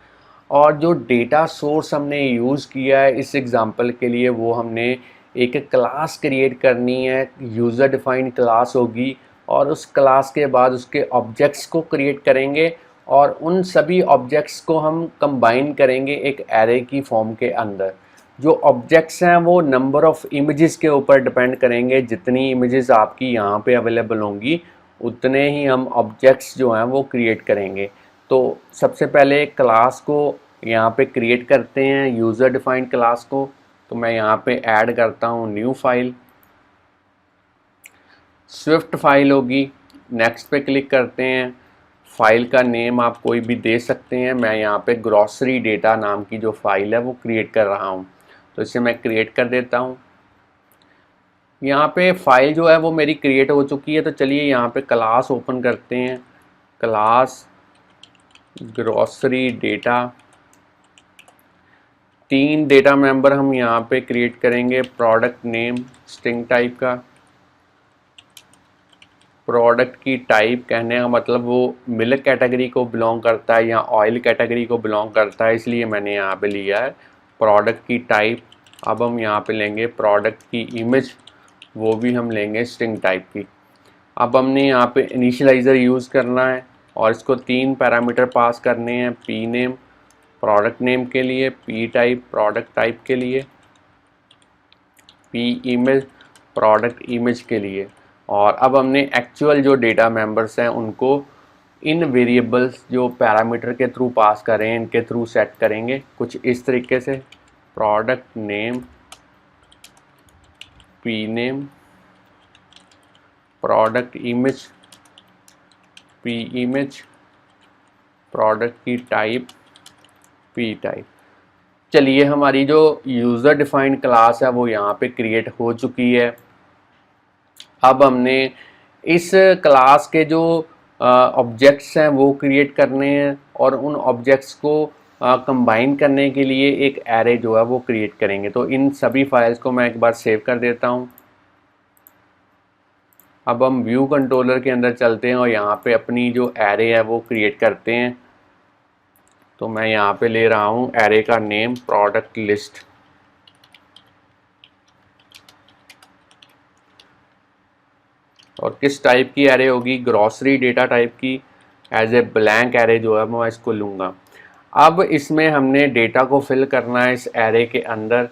और जो डेटा सोर्स हमने यूज़ किया है इस एग्ज़ाम्पल के लिए वो हमने एक क्लास क्रिएट करनी है, यूज़र डिफाइंड क्लास होगी, और उस क्लास के बाद उसके ऑब्जेक्ट्स को क्रिएट करेंगे और उन सभी ऑब्जेक्ट्स को हम कंबाइन करेंगे एक एरे की फॉर्म के अंदर। जो ऑब्जेक्ट्स हैं वो नंबर ऑफ़ इमेजेस के ऊपर डिपेंड करेंगे। जितनी इमेजेस आपकी यहाँ पे अवेलेबल होंगी उतने ही हम ऑब्जेक्ट्स जो हैं वो क्रिएट करेंगे। तो सबसे पहले क्लास को यहाँ पे क्रिएट करते हैं, यूज़र डिफाइंड क्लास को। तो मैं यहाँ पे ऐड करता हूँ न्यू फाइल, स्विफ्ट फाइल होगी। नेक्स्ट पे क्लिक करते हैं। फाइल का नेम आप कोई भी दे सकते हैं। मैं यहाँ पे ग्रॉसरी डेटा नाम की जो फाइल है वो क्रिएट कर रहा हूँ, तो इसे मैं क्रिएट कर देता हूँ। यहाँ पे फाइल जो है वो मेरी क्रिएट हो चुकी है। तो चलिए यहाँ पे क्लास ओपन करते हैं, class grocery data. 3 data member हम यहाँ पे क्रिएट करेंगे। प्रोडक्ट नेम स्ट्रिंग टाइप का, प्रोडक्ट की टाइप कहने का मतलब वो मिल्क कैटेगरी को बिलोंग करता है या ऑयल कैटेगरी को बिलोंग करता है, इसलिए मैंने यहाँ पे लिया है प्रोडक्ट की टाइप। अब हम यहाँ पे लेंगे प्रोडक्ट की इमेज, वो भी हम लेंगे स्ट्रिंग टाइप की। अब हमने यहाँ पे इनिशियलाइज़र यूज़ करना है और इसको 3 पैरामीटर पास करने हैं। पी नेम प्रोडक्ट नेम के लिए, पी टाइप प्रोडक्ट टाइप के लिए, पी इमेज प्रोडक्ट इमेज के लिए। और अब हमने एक्चुअल जो डेटा मेंबर्स हैं उनको इन वेरिएबल्स जो पैरामीटर के थ्रू पास करें इनके थ्रू सेट करेंगे कुछ इस तरीके से। Product name, P name, product image, P image, product की टाइप, पी टाइप। चलिए, हमारी जो यूज़र डिफाइंड क्लास है वो यहाँ पे क्रिएट हो चुकी है। अब हमने इस क्लास के जो ऑब्जेक्ट्स हैं वो क्रिएट करने हैं और उन ऑब्जेक्ट्स को कंबाइन करने के लिए एक एरे जो है वो क्रिएट करेंगे। तो इन सभी फाइल्स को मैं एक बार सेव कर देता हूँ। अब हम व्यू कंट्रोलर के अंदर चलते हैं और यहाँ पे अपनी जो एरे है वो क्रिएट करते हैं। तो मैं यहाँ पे ले रहा हूँ एरे का नेम प्रोडक्ट लिस्ट। और किस टाइप की एरे होगी? ग्रॉसरी डेटा टाइप की। एज ए ब्लैंक एरे जो है मैं इसको लूँगा। अब इसमें हमने डेटा को फिल करना है इस एरे के अंदर।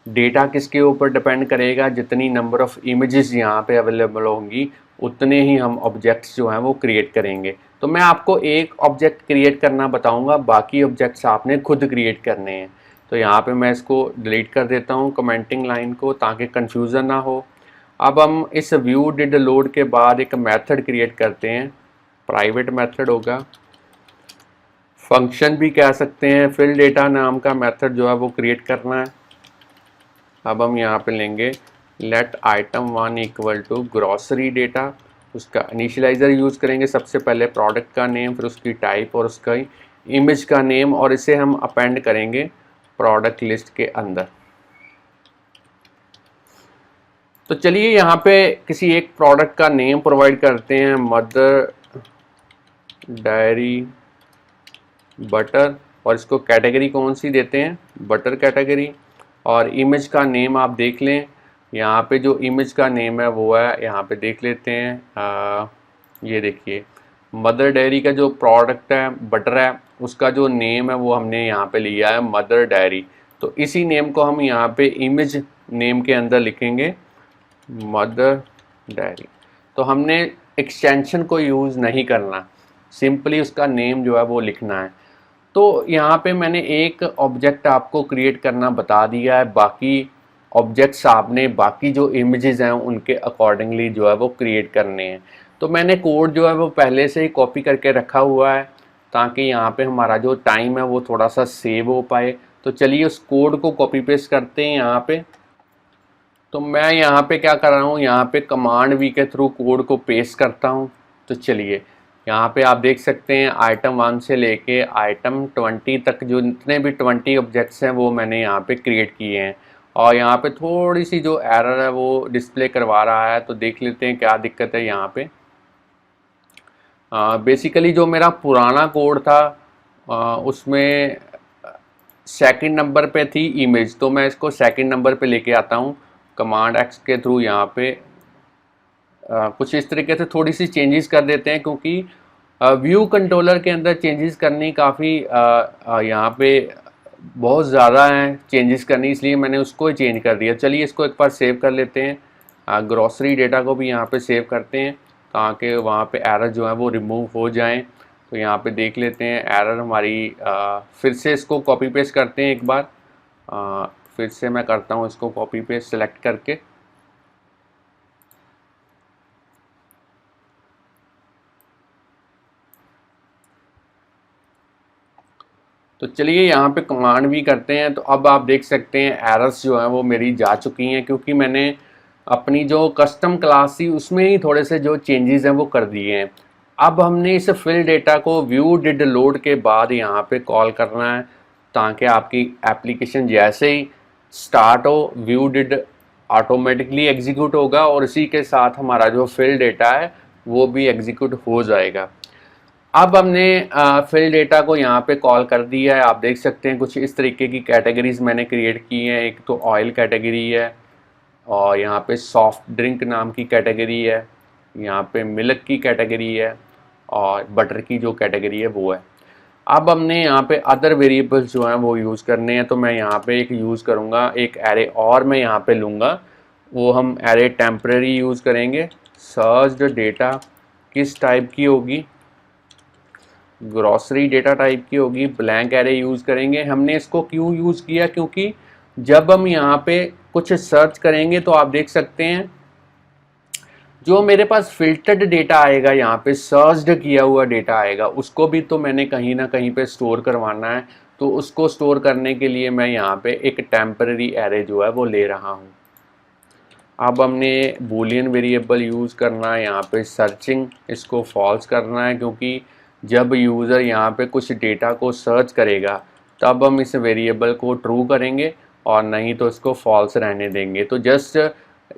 डेटा किसके ऊपर डिपेंड करेगा? जितनी नंबर ऑफ़ इमेजेस यहाँ पे अवेलेबल होंगी उतने ही हम ऑब्जेक्ट्स जो हैं वो क्रिएट करेंगे। तो मैं आपको एक ऑब्जेक्ट क्रिएट करना बताऊंगा, बाकी ऑब्जेक्ट्स आपने खुद क्रिएट करने हैं। तो यहाँ पे मैं इसको डिलीट कर देता हूँ कमेंटिंग लाइन को, ताकि कन्फ्यूज़न ना हो। अब हम इस व्यू डिड लोड के बाद एक मेथड क्रिएट करते हैं, प्राइवेट मेथड होगा, फंक्शन भी कह सकते हैं। फिल डेटा नाम का मेथड जो है वो क्रिएट करना है। अब हम यहाँ पे लेंगे let item 1 equal to grocery data. उसका इनिशियलाइज़र यूज़ करेंगे, सबसे पहले प्रोडक्ट का नेम, फिर उसकी टाइप और उसका इमेज का नेम, और इसे हम अपेंड करेंगे प्रोडक्ट लिस्ट के अंदर। तो चलिए यहाँ पे किसी एक प्रोडक्ट का नेम प्रोवाइड करते हैं, मदर डायरी बटर, और इसको कैटेगरी कौन सी देते हैं? Butter category. और इमेज का नेम आप देख लें, यहाँ पे जो इमेज का नेम है वो है, यहाँ पे देख लेते हैं, ये देखिए मदर डेयरी का जो प्रोडक्ट है बटर है उसका जो नेम है वो हमने यहाँ पे लिया है मदर डायरी। तो इसी नेम को हम यहाँ पे इमेज नेम के अंदर लिखेंगे मदर डायरी। तो हमने एक्सटेंशन को यूज़ नहीं करना, सिंपली उसका नेम जो है वो लिखना है। तो यहाँ पे मैंने एक ऑब्जेक्ट आपको क्रिएट करना बता दिया है, बाकी ऑब्जेक्ट्स आपने बाकी जो इमेजेस हैं उनके अकॉर्डिंगली जो है वो क्रिएट करने हैं। तो मैंने कोड जो है वो पहले से ही कॉपी करके रखा हुआ है, ताकि यहाँ पे हमारा जो टाइम है वो थोड़ा सा सेव हो पाए। तो चलिए उस कोड को कॉपी पेस्ट करते हैं यहाँ पे। तो मैं यहाँ पे क्या कर रहा हूँ, यहाँ पे कमांड वी के थ्रू कोड को पेस्ट करता हूँ। तो चलिए यहाँ पे आप देख सकते हैं आइटम 1 से लेके आइटम 20 तक जो जितने भी 20 ऑब्जेक्ट्स हैं वो मैंने यहाँ पे क्रिएट किए हैं। और यहाँ पे थोड़ी सी जो एरर है वो डिस्प्ले करवा रहा है, तो देख लेते हैं क्या दिक्कत है यहाँ पे। बेसिकली जो मेरा पुराना कोड था उसमें सेकंड नंबर पे थी इमेज, तो मैं इसको सेकंड नंबर पे लेके आता हूँ कमांड एक्स के थ्रू। यहाँ पे कुछ इस तरीके से थोड़ी सी चेंजेस कर देते हैं, क्योंकि व्यू कंट्रोलर के अंदर चेंजेस करनी काफ़ी यहाँ पे बहुत ज़्यादा हैं चेंजेस करनी, इसलिए मैंने उसको ही चेंज कर दिया। चलिए इसको एक बार सेव कर लेते हैं, ग्रॉसरी डेटा को भी यहाँ पे सेव करते हैं ताकि वहाँ पे एरर जो है वो रिमूव हो जाएं। तो यहाँ पे देख लेते हैं एरर हमारी, फिर से इसको कॉपी पेस्ट करते हैं एक बार, फिर से मैं करता हूँ इसको कॉपी पेस्ट सेलेक्ट करके। तो चलिए यहाँ पे कमांड भी करते हैं। तो अब आप देख सकते हैं एरर्स जो हैं वो मेरी जा चुकी हैं, क्योंकि मैंने अपनी जो कस्टम क्लास थी उसमें ही थोड़े से जो चेंजेस हैं वो कर दिए हैं। अब हमने इस फिल डेटा को व्यू डिड लोड के बाद यहाँ पे कॉल करना है, ताकि आपकी एप्लीकेशन जैसे ही स्टार्ट हो व्यू डिड ऑटोमेटिकली एग्जीक्यूट होगा और इसी के साथ हमारा जो फिल डेटा है वो भी एग्जीक्यूट हो जाएगा। अब हमने फिल डेटा को यहाँ पे कॉल कर दिया है। आप देख सकते हैं कुछ इस तरीके की कैटेगरीज मैंने क्रिएट की हैं। एक तो ऑयल कैटेगरी है, और यहाँ पे सॉफ्ट ड्रिंक नाम की कैटेगरी है, यहाँ पे मिल्क की कैटेगरी है, और बटर की जो कैटेगरी है वो है। अब हमने यहाँ पे अदर वेरिएबल्स जो हैं वो यूज़ करने हैं। तो मैं यहाँ पे एक यूज़ करूँगा, एक एरे और मैं यहाँ पे लूँगा, वो हम एरे टेम्परेरी यूज़ करेंगे। सर्च्ड डेटा किस टाइप की होगी? ग्रॉसरी डेटा टाइप की होगी। ब्लैंक एरे यूज़ करेंगे। हमने इसको क्यों यूज़ किया? क्योंकि जब हम यहाँ पे कुछ सर्च करेंगे तो आप देख सकते हैं जो मेरे पास फिल्टर्ड डेटा आएगा, यहाँ पे सर्च्ड किया हुआ डेटा आएगा, उसको भी तो मैंने कहीं ना कहीं पे स्टोर करवाना है। तो उसको स्टोर करने के लिए मैं यहाँ पे एक टेम्पररी एरे जो है वो ले रहा हूँ। अब हमने बूलियन वेरिएबल यूज़ करना है, यहाँ पे सर्चिंग इसको फॉल्स करना है, क्योंकि जब यूज़र यहाँ पे कुछ डेटा को सर्च करेगा तब हम इस वेरिएबल को ट्रू करेंगे और नहीं तो इसको फॉल्स रहने देंगे। तो जस्ट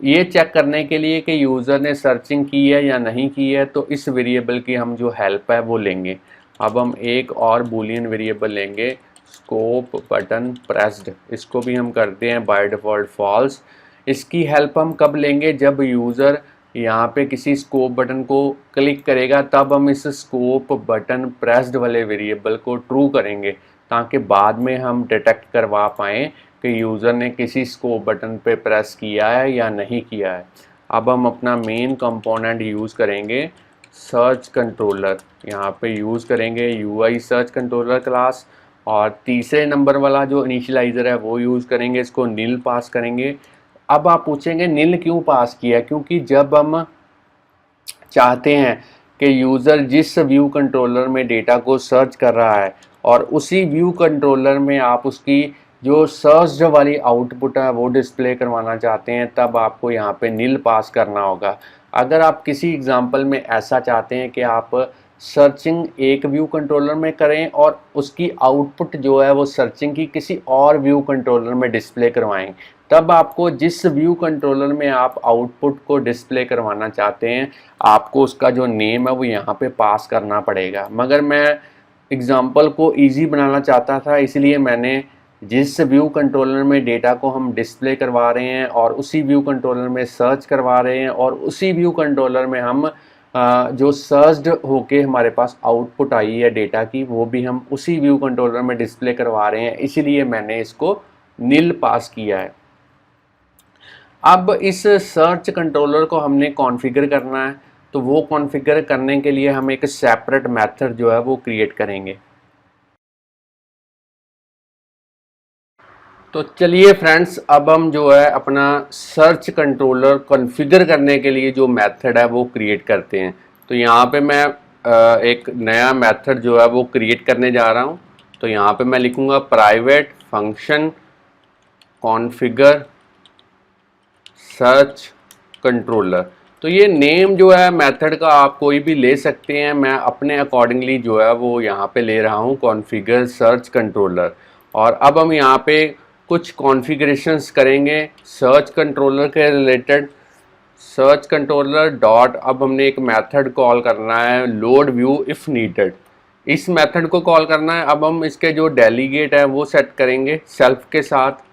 ये चेक करने के लिए कि यूज़र ने सर्चिंग की है या नहीं की है, तो इस वेरिएबल की हम जो हेल्प है वो लेंगे। अब हम एक और बूलियन वेरिएबल लेंगे, स्कोप बटन प्रेस्ड, इसको भी हम करते हैं बाय डिफ़ॉल्ट फॉल्स। इसकी हेल्प हम कब लेंगे, जब यूज़र यहाँ पे किसी स्कोप बटन को क्लिक करेगा तब हम इस स्कोप बटन प्रेस्ड वाले वेरिएबल को ट्रू करेंगे, ताकि बाद में हम डिटेक्ट करवा पाएँ कि यूज़र ने किसी स्कोप बटन पे प्रेस किया है या नहीं किया है। अब हम अपना मेन कंपोनेंट यूज़ करेंगे सर्च कंट्रोलर, यहाँ पे यूज़ करेंगे यूआई सर्च कंट्रोलर क्लास, और तीसरे नंबर वाला जो इनिशियलाइज़र है वो यूज़ करेंगे, इसको नील पास करेंगे। अब आप पूछेंगे नील क्यों पास किया, क्योंकि जब हम चाहते हैं कि यूज़र जिस व्यू कंट्रोलर में डेटा को सर्च कर रहा है और उसी व्यू कंट्रोलर में आप उसकी जो सर्च्ड वाली आउटपुट है वो डिस्प्ले करवाना चाहते हैं, तब आपको यहाँ पे नील पास करना होगा। अगर आप किसी एग्जांपल में ऐसा चाहते हैं कि आप सर्चिंग एक व्यू कंट्रोलर में करें और उसकी आउटपुट जो है वो सर्चिंग की किसी और व्यू कंट्रोलर में डिस्प्ले करवाएं, तब आपको जिस व्यू कंट्रोलर में आप आउटपुट को डिस्प्ले करवाना चाहते हैं आपको उसका जो नेम है वो यहाँ पे पास करना पड़ेगा। मगर मैं एग्जांपल को इजी बनाना चाहता था, इसलिए मैंने जिस व्यू कंट्रोलर में डेटा को हम डिस्प्ले करवा रहे हैं और उसी व्यू कंट्रोलर में सर्च करवा रहे हैं और उसी व्यू कंट्रोलर में हम जो सर्च्ड होके हमारे पास आउटपुट आई है डेटा की, वो भी हम उसी व्यू कंट्रोलर में डिस्प्ले करवा रहे हैं, इसीलिए मैंने इसको नील पास किया है। अब इस सर्च कंट्रोलर को हमने कॉन्फ़िगर करना है, तो वो कॉन्फ़िगर करने के लिए हम एक सेपरेट मेथड जो है वो क्रिएट करेंगे। तो चलिए फ्रेंड्स, अब हम जो है अपना सर्च कंट्रोलर कॉन्फ़िगर करने के लिए जो मेथड है वो क्रिएट करते हैं। तो यहाँ पे मैं एक नया मेथड जो है वो क्रिएट करने जा रहा हूँ। तो यहाँ पे मैं लिखूँगा private function configure search controller. तो ये नेम जो है मेथड का आप कोई भी ले सकते हैं, मैं अपने अकॉर्डिंगली जो है वो यहाँ पे ले रहा हूँ कॉन्फ़िगर सर्च कंट्रोलर। और अब हम यहाँ पे कुछ कॉन्फ़िगरेशंस करेंगे सर्च कंट्रोलर के रिलेटेड। सर्च कंट्रोलर डॉट, अब हमने एक मेथड कॉल करना है लोड व्यू इफ़ नीडेड, इस मेथड को कॉल करना है। अब हम इसके जो डेलीगेट है वो सेट करेंगे सेल्फ के साथ।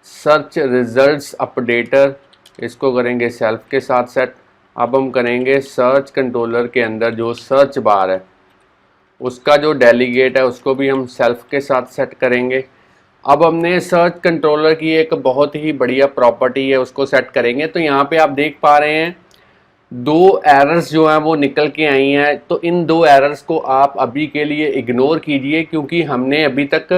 सर्च रिजल्ट्स अपडेटर, इसको करेंगे सेल्फ के साथ सेट। अब हम करेंगे सर्च कंट्रोलर के अंदर जो सर्च बार है उसका जो डेलीगेट है उसको भी हम सेल्फ के साथ सेट करेंगे। अब हमने सर्च कंट्रोलर की एक बहुत ही बढ़िया प्रॉपर्टी है उसको सेट करेंगे। तो यहाँ पे आप देख पा रहे हैं दो एरर्स जो हैं वो निकल के आई हैं। तो इन दो एरर्स को आप अभी के लिए इग्नोर कीजिए, क्योंकि हमने अभी तक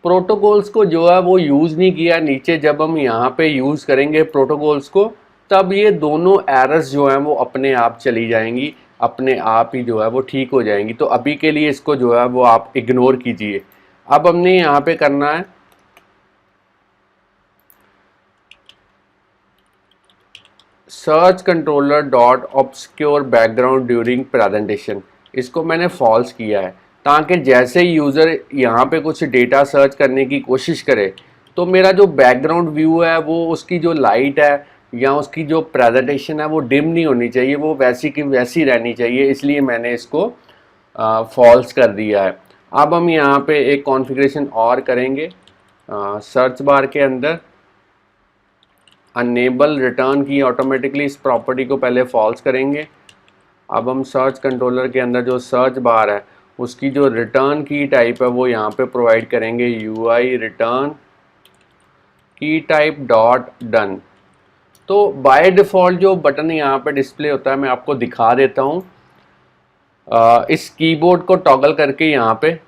प्रोटोकॉल्स को जो है वो यूज़ नहीं किया। नीचे जब हम यहाँ पे यूज़ करेंगे प्रोटोकॉल्स को तब ये दोनों एरर्स जो हैं वो अपने आप चली जाएंगी, अपने आप ही जो है वो ठीक हो जाएंगी। तो अभी के लिए इसको जो है वो आप इग्नोर कीजिए। अब हमने यहाँ पे करना है search controller dot obscure background during presentation, इसको मैंने फॉल्स किया है ताकि जैसे ही यूज़र यहाँ पे कुछ डेटा सर्च करने की कोशिश करे तो मेरा जो बैकग्राउंड व्यू है वो उसकी जो लाइट है या उसकी जो प्रेजेंटेशन है वो डिम नहीं होनी चाहिए, वो वैसी की वैसी रहनी चाहिए, इसलिए मैंने इसको फॉल्स कर दिया है। अब हम यहाँ पे एक कॉन्फ़िगरेशन और करेंगे सर्च बार के अंदर अनेबल रिटर्न की ऑटोमेटिकली, इस प्रॉपर्टी को पहले फॉल्स करेंगे। अब हम सर्च कंट्रोलर के अंदर जो सर्च बार है उसकी जो रिटर्न की टाइप है वो यहाँ पे प्रोवाइड करेंगे यूआई रिटर्न की टाइप डॉट डन। तो बाय डिफ़ॉल्ट जो बटन यहाँ पे डिस्प्ले होता है मैं आपको दिखा देता हूँ। इस कीबोर्ड को टॉगल करके यहाँ पे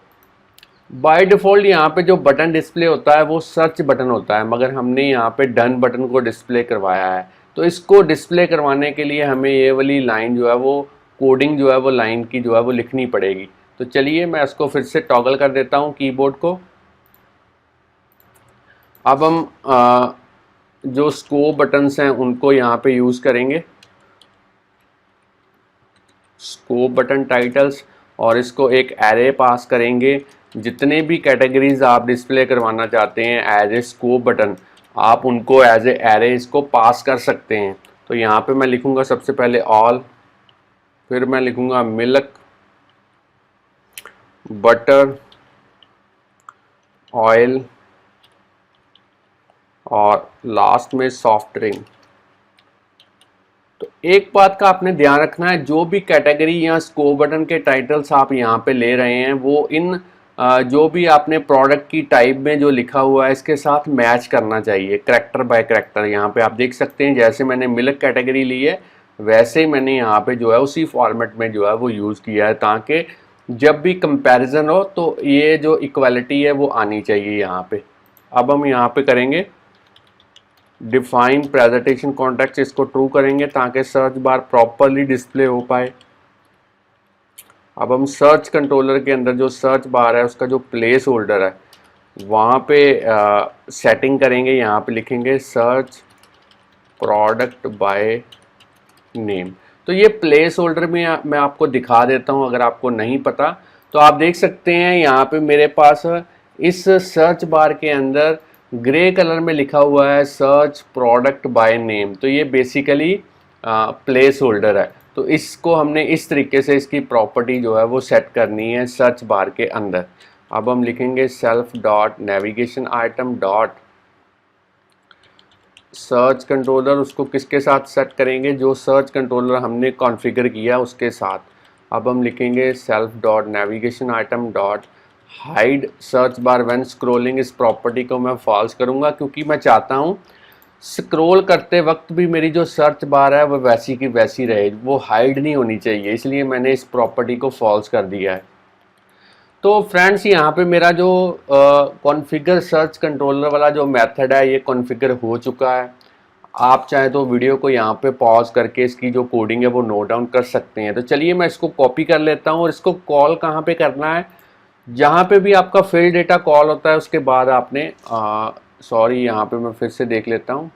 बाय डिफ़ॉल्ट यहाँ पे जो बटन डिस्प्ले होता है वो सर्च बटन होता है, मगर हमने यहाँ पे डन बटन को डिस्प्ले करवाया है। तो इसको डिस्प्ले करवाने के लिए हमें ये वाली लाइन जो है वो कोडिंग जो है वो लाइन की जो है वो लिखनी पड़ेगी। तो चलिए मैं इसको फिर से टॉगल कर देता हूँ कीबोर्ड को। अब हम जो स्कोप बटन्स हैं उनको यहाँ पे यूज़ करेंगे, स्कोप बटन टाइटल्स, और इसको एक एरे पास करेंगे। जितने भी कैटेगरीज आप डिस्प्ले करवाना चाहते हैं एज ए स्कोप बटन, आप उनको एज ए एरे इसको पास कर सकते हैं। तो यहाँ पे मैं लिखूँगा सबसे पहले ऑल, फिर मैं लिखूँगा मिल्क, बटर, ऑयल और लास्ट में सॉफ्ट ड्रिंक। तो एक बात का आपने ध्यान रखना है, जो भी कैटेगरी या स्कोप बटन के टाइटल्स आप यहाँ पे ले रहे हैं वो इन जो भी आपने प्रोडक्ट की टाइप में जो लिखा हुआ है इसके साथ मैच करना चाहिए, करैक्टर बाय करैक्टर। यहाँ पे आप देख सकते हैं जैसे मैंने मिल्क कैटेगरी ली है वैसे ही मैंने यहाँ पे जो है उसी फॉर्मेट में जो है वो यूज़ किया है, ताकि जब भी कंपैरिजन हो तो ये जो इक्वालिटी है वो आनी चाहिए यहाँ पे। अब हम यहाँ पे करेंगे डिफाइन प्रेजेंटेशन कॉन्टेक्स्ट, इसको ट्रू करेंगे ताकि सर्च बार प्रॉपरली डिस्प्ले हो पाए। अब हम सर्च कंट्रोलर के अंदर जो सर्च बार है उसका जो प्लेस होल्डर है वहाँ पे सेटिंग करेंगे। यहाँ पे लिखेंगे सर्च प्रोडक्ट बाय नेम। तो ये प्लेस होल्डर में मैं आपको दिखा देता हूँ, अगर आपको नहीं पता तो आप देख सकते हैं यहाँ पे मेरे पास इस सर्च बार के अंदर ग्रे कलर में लिखा हुआ है सर्च प्रोडक्ट बाय नेम। तो ये बेसिकली प्लेस होल्डर है। तो इसको हमने इस तरीके से इसकी प्रॉपर्टी जो है वो सेट करनी है सर्च बार के अंदर। अब हम लिखेंगे self dot navigation item dot search controller, उसको किसके साथ सेट करेंगे, जो सर्च कंट्रोलर हमने कॉन्फ़िगर किया उसके साथ। अब हम लिखेंगे self dot navigation item dot hide search bar when scrolling. इस प्रॉपर्टी को मैं फॉल्स करूंगा क्योंकि मैं चाहता हूं स्क्रॉल करते वक्त भी मेरी जो सर्च बार है वो वैसी की वैसी रहे, वो हाइड नहीं होनी चाहिए, इसलिए मैंने इस प्रॉपर्टी को फॉल्स कर दिया है। तो फ्रेंड्स यहाँ पे मेरा जो कॉन्फ़िगर सर्च कंट्रोलर वाला जो मेथड है ये कॉन्फ़िगर हो चुका है। आप चाहे तो वीडियो को यहाँ पे पॉज करके इसकी जो कोडिंग है वो नोट डाउन कर सकते हैं। तो चलिए मैं इसको कॉपी कर लेता हूँ और इसको कॉल कहाँ पे करना है, जहाँ पे भी आपका फील्ड डेटा कॉल होता है उसके बाद आपने सॉरी यहाँ पे मैं फिर से देख लेता हूँ,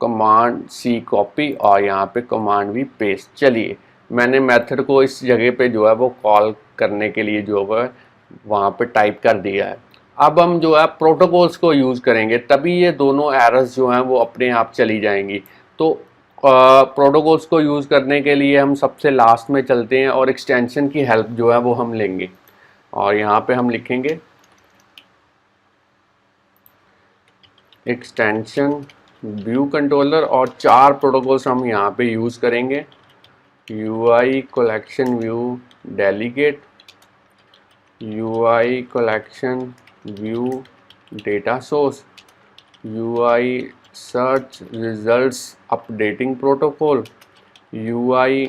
कमांड सी कॉपी और यहाँ पे कमांड वी पेस्ट। चलिए मैंने मेथड को इस जगह पे जो है वो कॉल करने के लिए जो है वहाँ पे टाइप कर दिया है। अब हम जो है प्रोटोकॉल्स को यूज़ करेंगे, तभी ये दोनों एरर्स जो हैं वो अपने आप चली जाएंगी। तो प्रोटोकॉल्स को यूज़ करने के लिए हम सबसे लास्ट में चलते हैं और एक्सटेंशन की हेल्प जो है वो हम लेंगे। और यहाँ पे हम लिखेंगे एक्सटेंशन व्यू कंट्रोलर और 4 प्रोटोकॉल्स हम यहाँ पे यूज़ करेंगे। UI collection view delegate, UI collection view data source, UI search results updating protocol, UI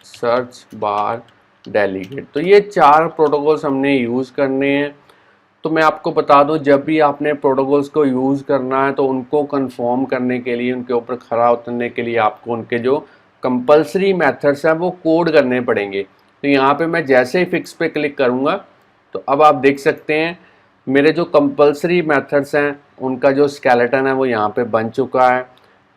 search bar delegate. तो ये 4 प्रोटोकॉल्स हमने यूज़ करने हैं। तो मैं आपको बता दूं, जब भी आपने प्रोटोकॉल्स को यूज़ करना है तो उनको कंफर्म करने के लिए, उनके ऊपर खरा उतरने के लिए आपको उनके जो कंपलसरी मेथड्स हैं वो कोड करने पड़ेंगे। तो यहाँ पे मैं जैसे ही फिक्स पे क्लिक करूँगा तो अब आप देख सकते हैं मेरे जो कंपलसरी मेथड्स हैं उनका जो स्केलेटन है वो यहाँ पे बन चुका है।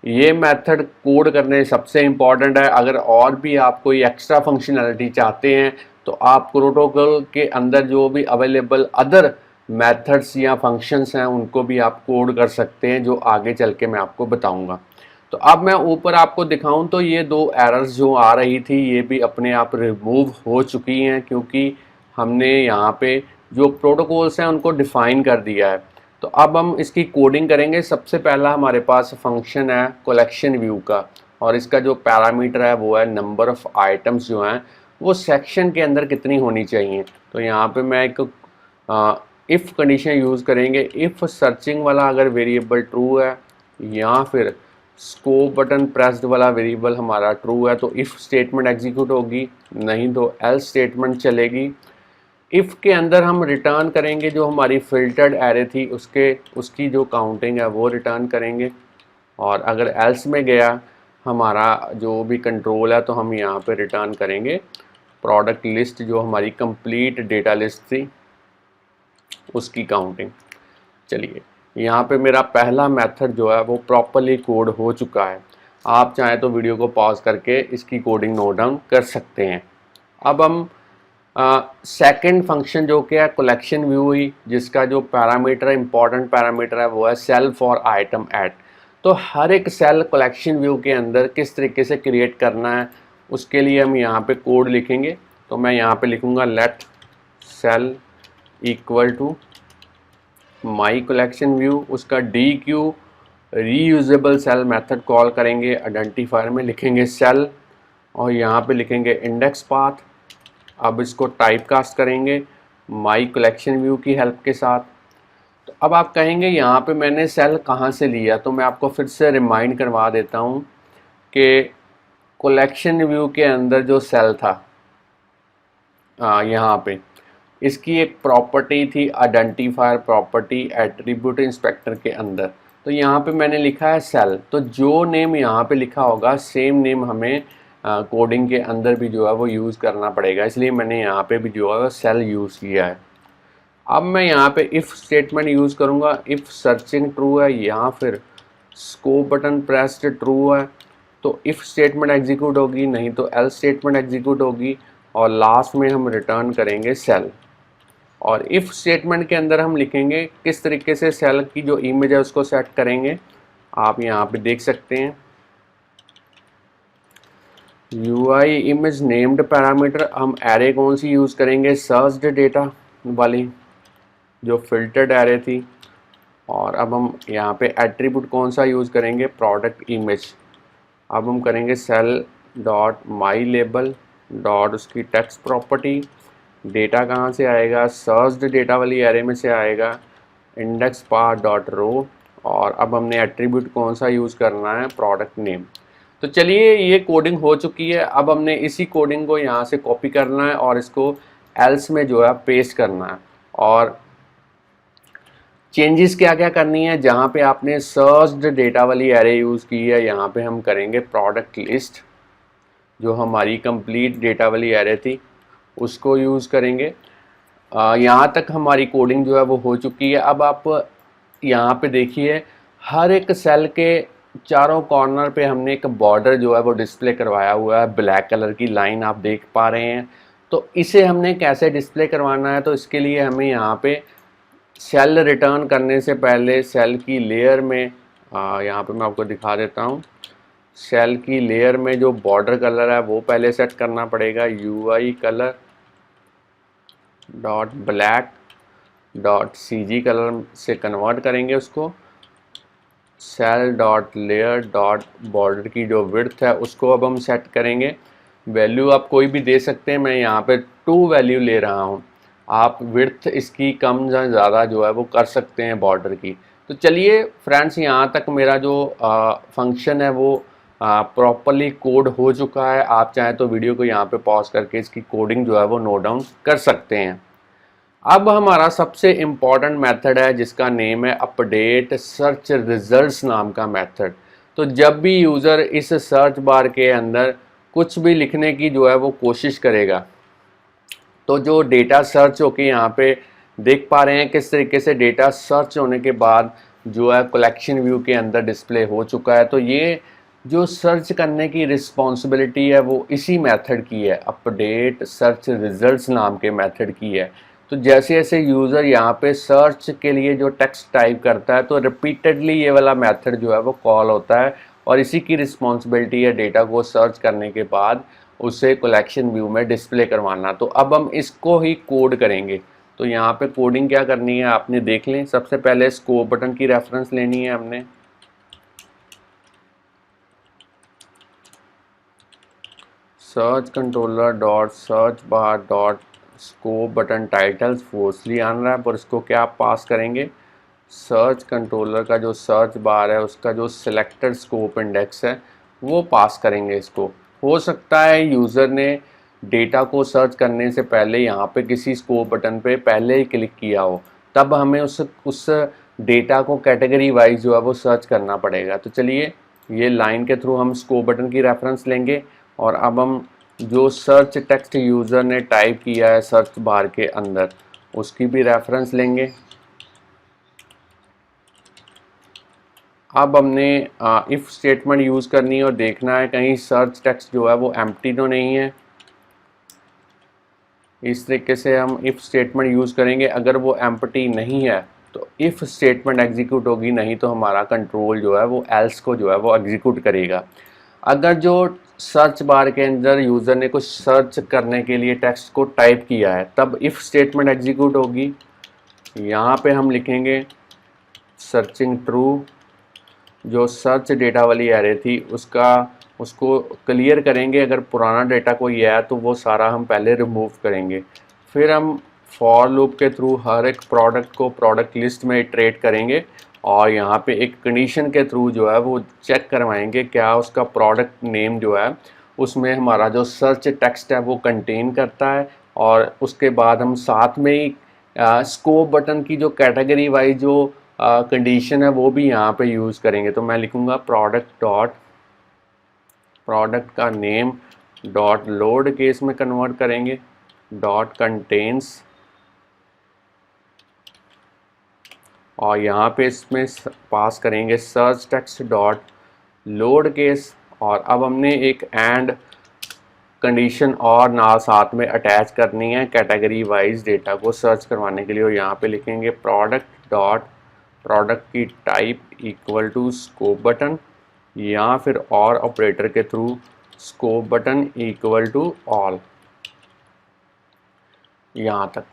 ये मेथड कोड करने सबसे इम्पॉर्टेंट है। अगर और भी आप कोई एक्स्ट्रा फंक्शनैलिटी चाहते हैं तो आप प्रोटोकॉल के अंदर जो भी अवेलेबल अदर मेथड्स या फंक्शंस हैं उनको भी आप कोड कर सकते हैं, जो आगे चल के मैं आपको बताऊंगा। तो अब मैं ऊपर आपको दिखाऊं तो ये 2 एरर्स जो आ रही थी ये भी अपने आप रिमूव हो चुकी हैं, क्योंकि हमने यहाँ पे जो प्रोटोकॉल्स हैं उनको डिफ़ाइन कर दिया है। तो अब हम इसकी कोडिंग करेंगे। सबसे पहला हमारे पास फंक्शन है कलेक्शन व्यू का, और इसका जो पैरामीटर है वो है नंबर ऑफ़ आइटम्स जो हैं वो सेक्शन के अंदर कितनी होनी चाहिए। तो यहाँ पे मैं एक इफ़ कंडीशन यूज़ करेंगे। इफ़ सर्चिंग वाला अगर वेरिएबल ट्रू है या फिर स्कोप बटन प्रेस्ड वाला वेरिएबल हमारा ट्रू है तो इफ़ स्टेटमेंट एग्जीक्यूट होगी, नहीं तो एल्स स्टेटमेंट चलेगी। इफ़ के अंदर हम रिटर्न करेंगे जो हमारी फिल्टर्ड एरे थी उसकी जो काउंटिंग है वो रिटर्न करेंगे। और अगर एल्स में गया हमारा जो भी कंट्रोल है तो हम यहाँ पे रिटर्न करेंगे प्रोडक्ट लिस्ट जो हमारी कंप्लीट डेटा लिस्ट थी उसकी काउंटिंग। चलिए यहाँ पे मेरा पहला मेथड जो है वो प्रॉपरली कोड हो चुका है। आप चाहें तो वीडियो को पॉज करके इसकी कोडिंग नोट डाउन कर सकते हैं। अब हम सेकंड फंक्शन जो कि है कलेक्शन व्यू ही, जिसका जो पैरामीटर इंपॉर्टेंट पैरामीटर है वो है सेल फॉर आइटम एट। तो हर एक सेल कलेक्शन व्यू के अंदर किस तरीके से क्रिएट करना है उसके लिए हम यहाँ पे कोड लिखेंगे। तो मैं यहाँ पे लिखूँगा let cell equal to my collection view, उसका dequeue reusable cell method call करेंगे, आइडेंटिफायर में लिखेंगे सेल और यहाँ पे लिखेंगे इंडेक्स पाथ। अब इसको टाइप कास्ट करेंगे माई कलेक्शन व्यू की हेल्प के साथ। तो अब आप कहेंगे यहाँ पे मैंने सेल कहाँ से लिया, तो मैं आपको फिर से रिमाइंड करवा देता हूँ कि कलेक्शन व्यू के अंदर जो सेल था यहाँ पे इसकी एक प्रॉपर्टी थी आइडेंटिफायर प्रॉपर्टी एट्रीब्यूट इंस्पेक्टर के अंदर। तो यहाँ पे मैंने लिखा है सेल, तो जो नेम यहाँ पे लिखा होगा सेम नेम हमें कोडिंग के अंदर भी जो है वो यूज़ करना पड़ेगा, इसलिए मैंने यहाँ पे भी जो है सेल यूज़ किया है। अब मैं यहाँ पे इफ़ स्टेटमेंट यूज़ करूँगा, इफ़ सर्चिंग ट्रू है या फिर स्कोप बटन प्रेस्ड ट्रू है तो इफ़ स्टेटमेंट एग्जीक्यूट होगी, नहीं तो एल्स स्टेटमेंट एग्जीक्यूट होगी और लास्ट में हम रिटर्न करेंगे सेल। और इफ़ स्टेटमेंट के अंदर हम लिखेंगे किस तरीके से सेल की जो इमेज है उसको सेट करेंगे। आप यहाँ पे देख सकते हैं UI इमेज नेम्ड पैरामीटर, हम एरे कौन सी यूज़ करेंगे, सर्च्ड डेटा वाली जो फिल्टर्ड एरे थी। और अब हम यहाँ पे एट्रीब्यूट कौन सा यूज़ करेंगे, प्रोडक्ट इमेज। अब हम करेंगे cell dot my label dot उसकी टेक्स्ट प्रॉपर्टी, डेटा कहाँ से आएगा, सर्च्ड डेटा वाली एरे में से आएगा, इंडेक्स पाथ डॉट रो। और अब हमने एट्रीब्यूट कौन सा यूज़ करना है, प्रोडक्ट नेम। तो चलिए ये कोडिंग हो चुकी है। अब हमने इसी कोडिंग को यहाँ से कॉपी करना है और इसको एल्स में जो है पेस्ट करना है। और चेंजेस क्या क्या करनी है, जहाँ पे आपने सर्च्ड डेटा वाली एरे यूज़ की है यहाँ पे हम करेंगे प्रोडक्ट लिस्ट जो हमारी कंप्लीट डेटा वाली एरे थी उसको यूज़ करेंगे। यहाँ तक हमारी कोडिंग जो है वो हो चुकी है। अब आप यहाँ पे देखिए हर एक सेल के चारों कॉर्नर पे हमने एक बॉर्डर जो है वो डिस्प्ले करवाया हुआ है, ब्लैक कलर की लाइन आप देख पा रहे हैं। तो इसे हमने कैसे डिस्प्ले करवाना है, तो इसके लिए हमें यहाँ पे सेल रिटर्न करने से पहले सेल की लेयर में यहाँ पे मैं आपको दिखा देता हूँ, सेल की लेयर में जो बॉर्डर कलर है वो पहले सेट करना पड़ेगा। UI colour dot black dot CG colour से कन्वर्ट करेंगे उसको। Cell dot layer dot border की जो विड्थ है उसको अब हम सेट करेंगे। वैल्यू आप कोई भी दे सकते हैं, मैं यहाँ पे 2 वैल्यू ले रहा हूँ। आप विड्थ इसकी कम या ज़्यादा जो है वो कर सकते हैं बॉर्डर की। तो चलिए फ्रेंड्स यहाँ तक मेरा जो फंक्शन है वो प्रॉपरली कोड हो चुका है। आप चाहें तो वीडियो को यहाँ पे पॉज करके इसकी कोडिंग जो है वो नोट डाउन कर सकते हैं। अब हमारा सबसे इम्पॉर्टेंट मेथड है जिसका नेम है अपडेट सर्च रिजल्ट्स नाम का मेथड। तो जब भी यूज़र इस सर्च बार के अंदर कुछ भी लिखने की जो है वो कोशिश करेगा तो जो डेटा सर्च होके यहाँ पे देख पा रहे हैं किस तरीके से डेटा सर्च होने के बाद जो है कलेक्शन व्यू के अंदर डिस्प्ले हो चुका है। तो ये जो सर्च करने की रिस्पॉन्सिबिलिटी है वो इसी मेथड की है, अपडेट सर्च रिजल्ट्स नाम के मेथड की है। तो जैसे जैसे यूज़र यहाँ पे सर्च के लिए जो टेक्स्ट टाइप करता है तो रिपीटेडली ये वाला मेथड जो है वो कॉल होता है और इसी की रिस्पॉन्सिबिलिटी है डेटा को सर्च करने के बाद उसे कलेक्शन व्यू में डिस्प्ले करवाना। तो अब हम इसको ही कोड करेंगे। तो यहाँ पे कोडिंग क्या करनी है आपने देख लें। सबसे पहले स्कोप बटन की रेफरेंस लेनी है हमने, search controller dot search bar dot scope button titles forcely unwrap, और इसको क्या पास करेंगे, सर्च कंट्रोलर का जो सर्च बार है उसका जो सिलेक्टेड स्कोप इंडेक्स है वो पास करेंगे इसको। हो सकता है यूज़र ने डेटा को सर्च करने से पहले यहाँ पे किसी स्कोप बटन पे पहले ही क्लिक किया हो, तब हमें उस डेटा को कैटेगरी वाइज जो है वो सर्च करना पड़ेगा। तो चलिए ये लाइन के थ्रू हम स्कोप बटन की रेफरेंस लेंगे और अब हम जो सर्च टेक्स्ट यूज़र ने टाइप किया है सर्च बार के अंदर उसकी भी रेफरेंस लेंगे। अब हमने इफ़ स्टेटमेंट यूज़ करनी है और देखना है कहीं सर्च टेक्स्ट जो है वो एम्प्टी तो नहीं है। इस तरीके से हम इफ़ स्टेटमेंट यूज़ करेंगे। अगर वो एम्प्टी नहीं है तो इफ़ स्टेटमेंट एग्जीक्यूट होगी, नहीं तो हमारा कंट्रोल जो है वो एल्स को जो है वो एग्जीक्यूट करेगा। अगर जो सर्च बार के अंदर यूज़र ने कुछ सर्च करने के लिए टेक्स्ट को टाइप किया है तब इफ़ स्टेटमेंट एग्जीक्यूट होगी। यहाँ पे हम लिखेंगे सर्चिंग ट्रू। जो सर्च डेटा वाली एरे थी उसको क्लियर करेंगे। अगर पुराना डेटा कोई है तो वो सारा हम पहले रिमूव करेंगे। फिर हम फॉर लूप के थ्रू हर एक प्रोडक्ट को प्रोडक्ट लिस्ट में इटरेट करेंगे और यहाँ पे एक कंडीशन के थ्रू जो है वो चेक करवाएंगे क्या उसका प्रोडक्ट नेम जो है उसमें हमारा जो सर्च टेक्स्ट है वो कंटेन करता है। और उसके बाद हम साथ में ही स्कोप बटन की जो कैटेगरी वाइज जो कंडीशन है वो भी यहाँ पे यूज़ करेंगे। तो मैं लिखूँगा प्रोडक्ट का नेम डॉट लोड केस में कन्वर्ट करेंगे डॉट कंटेन्स और यहाँ पे इसमें पास करेंगे search text dot load case. और अब हमने एक एंड कंडीशन और ना साथ में अटैच करनी है कैटेगरी वाइज डेटा को सर्च करवाने के लिए। और यहाँ पे लिखेंगे प्रोडक्ट की type equal to scope button या फिर और ऑपरेटर के through scope button equal to all, यहाँ तक।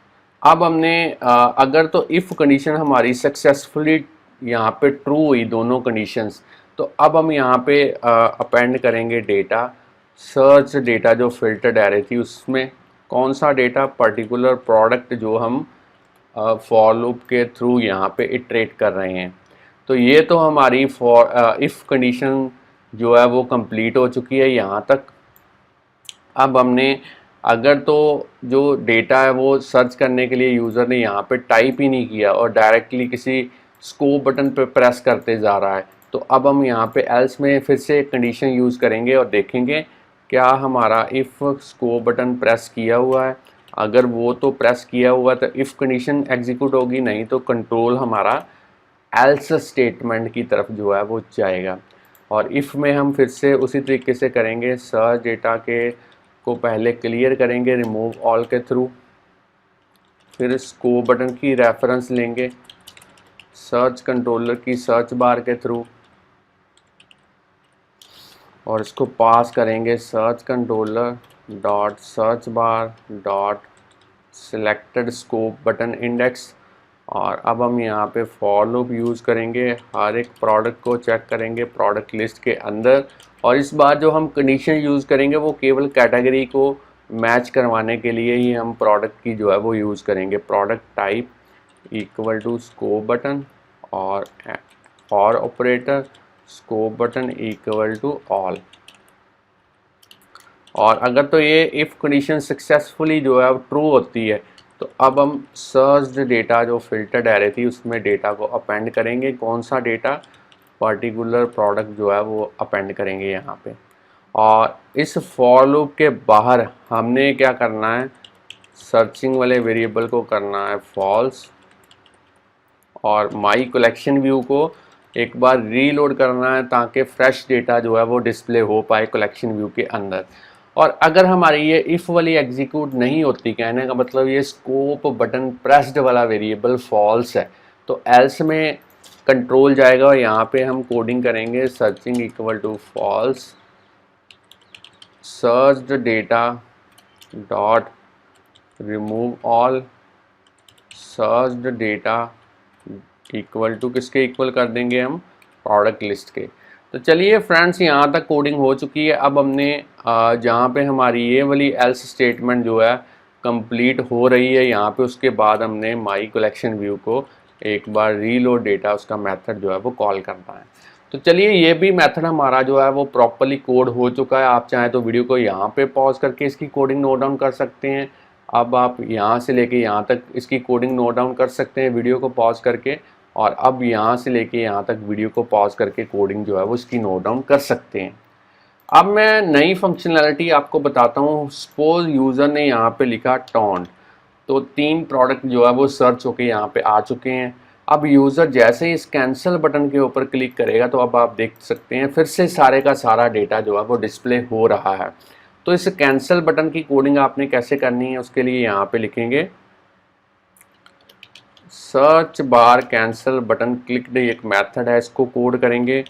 अब हमने अगर तो इफ़ कंडीशन हमारी सक्सेसफुली यहाँ पे ट्रू हुई दोनों कंडीशंस, तो अब हम यहाँ पे अपेंड करेंगे डेटा। सर्च डेटा जो फिल्टर्ड एरे थी उसमें कौन सा डेटा, पर्टिकुलर प्रोडक्ट जो हम फॉर लूप के थ्रू यहाँ पे इटरेट कर रहे हैं। तो ये तो हमारी इफ़ कंडीशन जो है वो कंप्लीट हो चुकी है यहाँ तक। अब हमने अगर तो जो डेटा है वो सर्च करने के लिए यूज़र ने यहाँ पे टाइप ही नहीं किया और डायरेक्टली किसी स्कोप बटन पे प्रेस करते जा रहा है, तो अब हम यहाँ पे एल्स में फिर से कंडीशन यूज़ करेंगे और देखेंगे क्या हमारा इफ़ स्कोप बटन प्रेस किया हुआ है। अगर वो तो प्रेस किया हुआ तो इफ़ कंडीशन एग्जीक्यूट होगी, नहीं तो कंट्रोल हमारा एल्स स्टेटमेंट की तरफ जो है वो जाएगा। और इफ़ में हम फिर से उसी तरीके से करेंगे। सर्च डेटा के को पहले क्लियर करेंगे रिमूव ऑल के थ्रू, फिर स्कोप बटन की रेफरेंस लेंगे सर्च कंट्रोलर की सर्च बार के थ्रू और इसको पास करेंगे search controller dot search bar dot selected scope button index. और अब हम यहाँ पे फॉर लूप यूज़ करेंगे, हर एक प्रोडक्ट को चेक करेंगे प्रोडक्ट लिस्ट के अंदर। और इस बार जो हम कंडीशन यूज़ करेंगे वो केवल कैटेगरी को मैच करवाने के लिए ही हम प्रोडक्ट की जो है वो यूज़ करेंगे। Product type equal to scope button और operator scope button equal to all. और अगर तो ये इफ़ कंडीशन सक्सेसफुली जो है ट्रू होती है तो अब हम सर्च डेटा जो फिल्टर्ड एरे थी उसमें डेटा को अपेंड करेंगे। कौन सा डेटा, पर्टिकुलर प्रोडक्ट जो है वो अपेंड करेंगे यहाँ पे। और इस फॉर लूप के बाहर हमने क्या करना है, सर्चिंग वाले वेरिएबल को करना है फॉल्स और माई कलेक्शन व्यू को एक बार रीलोड करना है ताकि फ्रेश डेटा जो है वो डिस्प्ले हो पाए कलेक्शन व्यू के अंदर। और अगर हमारी ये इफ़ वाली एग्जीक्यूट नहीं होती, कहने का मतलब ये स्कोप बटन प्रेस्ड वाला वेरिएबल फॉल्स है, तो एल्स में कंट्रोल जाएगा और यहाँ पे हम कोडिंग करेंगे searching equal to false search data dot remove all search data equal to किसके इक्वल कर देंगे हम, प्रोडक्ट लिस्ट के। तो चलिए फ्रेंड्स यहाँ तक कोडिंग हो चुकी है। अब हमने जहाँ पे हमारी ये वाली एल्स स्टेटमेंट जो है कंप्लीट हो रही है यहाँ पे, उसके बाद हमने माई कलेक्शन व्यू को एक बार रीलोड डेटा उसका मेथड जो है वो कॉल करना है। तो चलिए ये भी मेथड हमारा जो है वो प्रॉपरली कोड हो चुका है। आप चाहें तो वीडियो को यहाँ पे पॉज करके इसकी कोडिंग नोट डाउन कर सकते हैं। अब आप यहाँ से लेके यहाँ तक इसकी कोडिंग नोट डाउन कर सकते हैं वीडियो को पॉज करके, और अब यहाँ से लेके यहाँ तक वीडियो को पॉज करके कोडिंग जो है वो इसकी नोट डाउन कर सकते हैं। अब मैं नई फंक्शनैलिटी आपको बताता हूँ। सपोज यूज़र ने यहाँ पे लिखा टॉन्ट, तो 3 प्रोडक्ट जो है वो सर्च होके यहाँ पे आ चुके हैं। अब यूज़र जैसे ही इस कैंसिल बटन के ऊपर क्लिक करेगा तो अब आप देख सकते हैं फिर से सारे का सारा डेटा जो है वो डिस्प्ले हो रहा है। तो इस कैंसिल बटन की कोडिंग आपने कैसे करनी है, उसके लिए यहाँ पे लिखेंगे search bar cancel button clicked, एक मेथड है, इसको कोड करेंगे।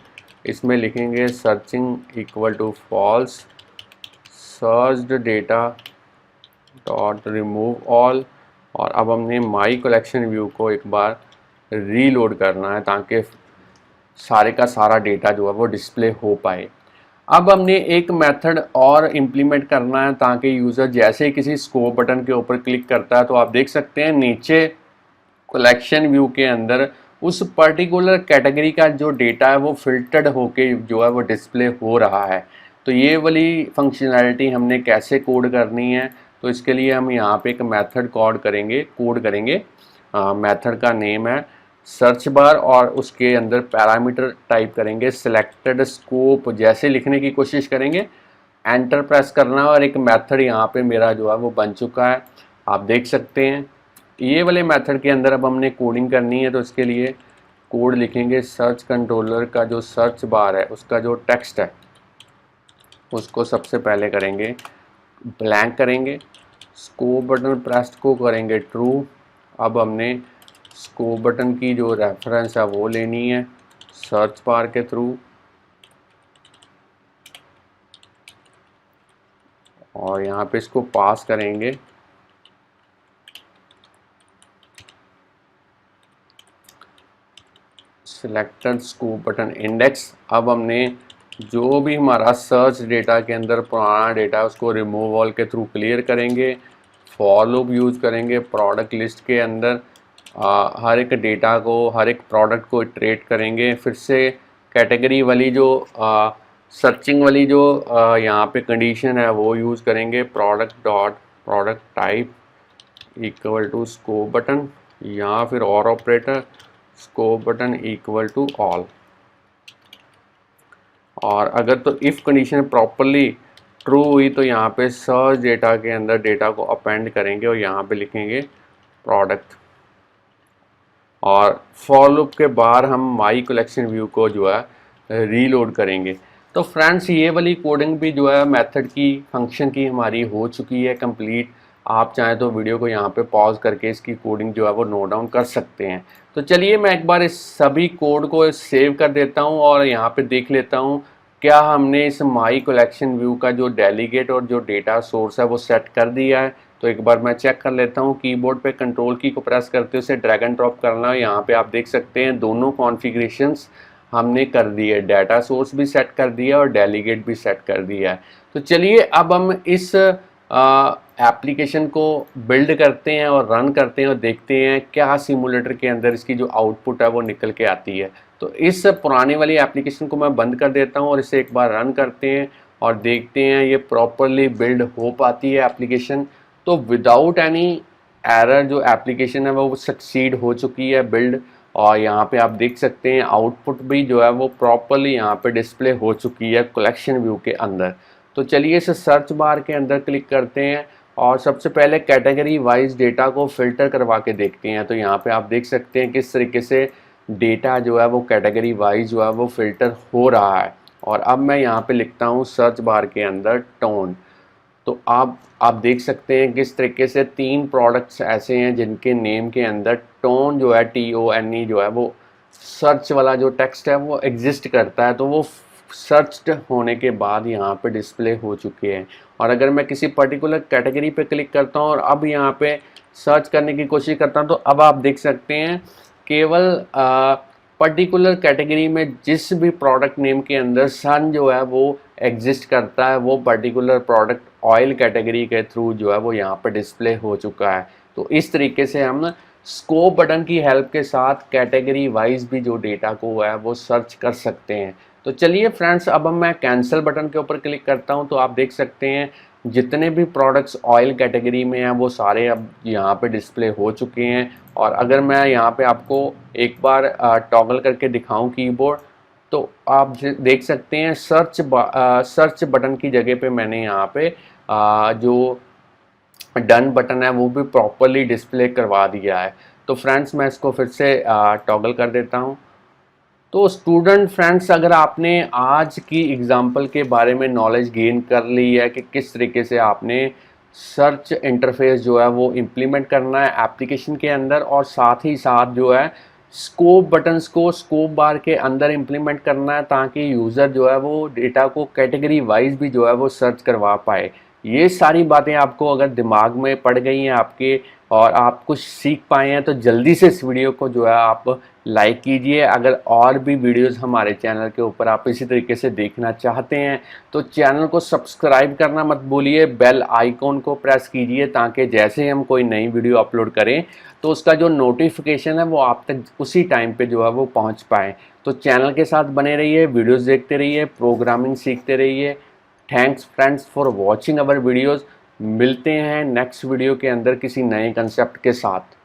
इसमें लिखेंगे searching equal to false, searched data dot remove all, और अब हमने माई कलेक्शन व्यू को एक बार रीलोड करना है ताकि सारे का सारा डेटा जो है वो डिस्प्ले हो पाए। अब हमने एक मेथड और इम्प्लीमेंट करना है ताकि यूज़र जैसे ही किसी स्कोप बटन के ऊपर क्लिक करता है तो आप देख सकते हैं नीचे कलेक्शन व्यू के अंदर उस पर्टिकुलर कैटेगरी का जो डेटा है वो फिल्टर्ड होके जो है वो डिस्प्ले हो रहा है। तो ये वाली फंक्शनैलिटी हमने कैसे कोड करनी है, तो इसके लिए हम यहाँ पे एक मेथड कोड करेंगे। मेथड का नेम है सर्च बार, और उसके अंदर पैरामीटर टाइप करेंगे सिलेक्टेड स्कोप। जैसे लिखने की कोशिश करेंगे एंटर प्रेस करना, और एक मेथड यहाँ पे मेरा जो है वो बन चुका है, आप देख सकते हैं। ये वाले मेथड के अंदर अब हमने कोडिंग करनी है, तो इसके लिए कोड लिखेंगे सर्च कंट्रोलर का जो सर्च बार है उसका जो टेक्स्ट है उसको सबसे पहले करेंगे ब्लैंक करेंगे, स्कोप बटन प्रेस को करेंगे ट्रू। अब हमने स्कोप बटन की जो रेफरेंस है वो लेनी है सर्च बार के थ्रू, और यहाँ पे इसको पास करेंगे सिलेक्टेड स्कोप बटन इंडेक्स। अब हमने जो भी हमारा सर्च डेटा के अंदर पुराना डेटा है उसको रिमूव ऑल के थ्रू क्लियर करेंगे। फॉर लूप यूज़ करेंगे प्रोडक्ट लिस्ट के अंदर, हर एक डेटा को हर एक प्रोडक्ट को इटरेट करेंगे। फिर से कैटेगरी वाली जो सर्चिंग वाली जो यहाँ पे कंडीशन है वो यूज़ करेंगे product dot product type equal to scope button, या फिर और operator scope button equal to all. और अगर तो इफ़ कंडीशन प्रॉपरली ट्रू हुई तो यहाँ पे सर्च डेटा के अंदर डेटा को अपेंड करेंगे और यहाँ पे लिखेंगे प्रोडक्ट, और फॉर लूप के बाहर हम माई कलेक्शन व्यू को जो है रीलोड करेंगे। तो फ्रेंड्स ये वाली कोडिंग भी जो है मेथड की फंक्शन की हमारी हो चुकी है कंप्लीट। आप चाहें तो वीडियो को यहाँ पे पॉज करके इसकी कोडिंग जो है वो नोट डाउन कर सकते हैं। तो चलिए मैं एक बार इस सभी कोड को सेव कर देता हूँ और यहाँ पे देख लेता हूँ क्या हमने इस माई कलेक्शन व्यू का जो डेलीगेट और जो डेटा सोर्स है वो सेट कर दिया है। तो एक बार मैं चेक कर लेता हूँ, कीबोर्ड पे कंट्रोल की को प्रेस करते हुए उसे ड्रैग एंड ड्रॉप करना है। यहाँ पे आप देख सकते हैं दोनों कॉन्फ़िगरेशंस हमने कर दी है, डाटा सोर्स भी सेट कर दिया और डेलीगेट भी सेट कर दिया है। तो चलिए अब हम इस एप्लीकेशन को बिल्ड करते हैं और रन करते हैं और देखते हैं क्या सिमुलेटर के अंदर इसकी जो आउटपुट है वो निकल के आती है। तो इस पुराने वाली एप्लीकेशन को मैं बंद कर देता हूं और इसे एक बार रन करते हैं और देखते हैं ये प्रॉपरली बिल्ड हो पाती है एप्लीकेशन। तो विदाउट एनी एरर जो एप्लीकेशन है वो सक्सीड हो चुकी है बिल्ड, और यहाँ पे आप देख सकते हैं आउटपुट भी जो है वो प्रॉपरली यहाँ पे डिस्प्ले हो चुकी है कलेक्शन व्यू के अंदर। तो चलिए इसे सर्च बार के अंदर क्लिक करते हैं और सबसे पहले कैटेगरी वाइज डेटा को फिल्टर करवा के देखते हैं। तो यहाँ पे आप देख सकते हैं किस तरीके से डेटा जो है वो कैटेगरी वाइज जो है वो फिल्टर हो रहा है। और अब मैं यहाँ पे लिखता हूँ सर्च बार के अंदर टोन। तो आप देख सकते हैं किस तरीके से 3 प्रोडक्ट्स ऐसे हैं जिनके नेम के अंदर टोन जो है TONE जो है वो सर्च वाला जो टेक्स्ट है वो एग्जिस्ट करता है। तो वो सर्च्ड होने के बाद यहाँ पे डिस्प्ले हो चुके हैं। और अगर मैं किसी पर्टिकुलर कैटेगरी पे क्लिक करता हूँ और अब यहाँ पे सर्च करने की कोशिश करता हूँ तो अब आप देख सकते हैं केवल पर्टिकुलर कैटेगरी में जिस भी प्रोडक्ट नेम के अंदर सन जो है वो एग्जिस्ट करता है वो पर्टिकुलर प्रोडक्ट ऑयल कैटेगरी के थ्रू जो है वो यहाँ पर डिस्प्ले हो चुका है। तो इस तरीके से हम स्कोप बटन की हेल्प के साथ कैटेगरी वाइज भी जो डेटा को है वो सर्च कर सकते हैं। तो चलिए फ्रेंड्स, अब मैं कैंसिल बटन के ऊपर क्लिक करता हूं तो आप देख सकते हैं जितने भी प्रोडक्ट्स ऑयल कैटेगरी में हैं वो सारे अब यहाँ पे डिस्प्ले हो चुके हैं। और अगर मैं यहाँ पे आपको एक बार टॉगल करके दिखाऊं कीबोर्ड, तो आप देख सकते हैं सर्च बटन की जगह पे मैंने यहाँ पे जो डन बटन है वो भी प्रॉपरली डिस्प्ले करवा दिया है। तो फ्रेंड्स मैं इसको फिर से टॉगल कर देता हूँ। तो स्टूडेंट फ्रेंड्स, अगर आपने आज की एग्जांपल के बारे में नॉलेज गेन कर ली है कि किस तरीके से आपने सर्च इंटरफेस जो है वो इम्प्लीमेंट करना है एप्लीकेशन के अंदर, और साथ ही साथ जो है स्कोप बटन्स को स्कोप बार के अंदर इम्प्लीमेंट करना है, ताकि यूज़र जो है वो डेटा को कैटेगरी वाइज भी जो है वो सर्च करवा पाए। ये सारी बातें आपको अगर दिमाग में पड़ गई हैं आपके, और आप कुछ सीख पाए हैं, तो जल्दी से इस वीडियो को जो है आप लाइक कीजिए। अगर और भी वीडियोस हमारे चैनल के ऊपर आप इसी तरीके से देखना चाहते हैं तो चैनल को सब्सक्राइब करना मत भूलिए, बेल आइकॉन को प्रेस कीजिए, ताकि जैसे हम कोई नई वीडियो अपलोड करें तो उसका जो नोटिफिकेशन है वो आप तक उसी टाइम पे जो है वो पहुंच पाए। तो चैनल के साथ बने रहिए, वीडियोस देखते रहिए, प्रोग्रामिंग सीखते रहिए। Thanks friends for watching our videos. मिलते हैं नेक्स्ट वीडियो के अंदर किसी नए कंसेप्ट के साथ।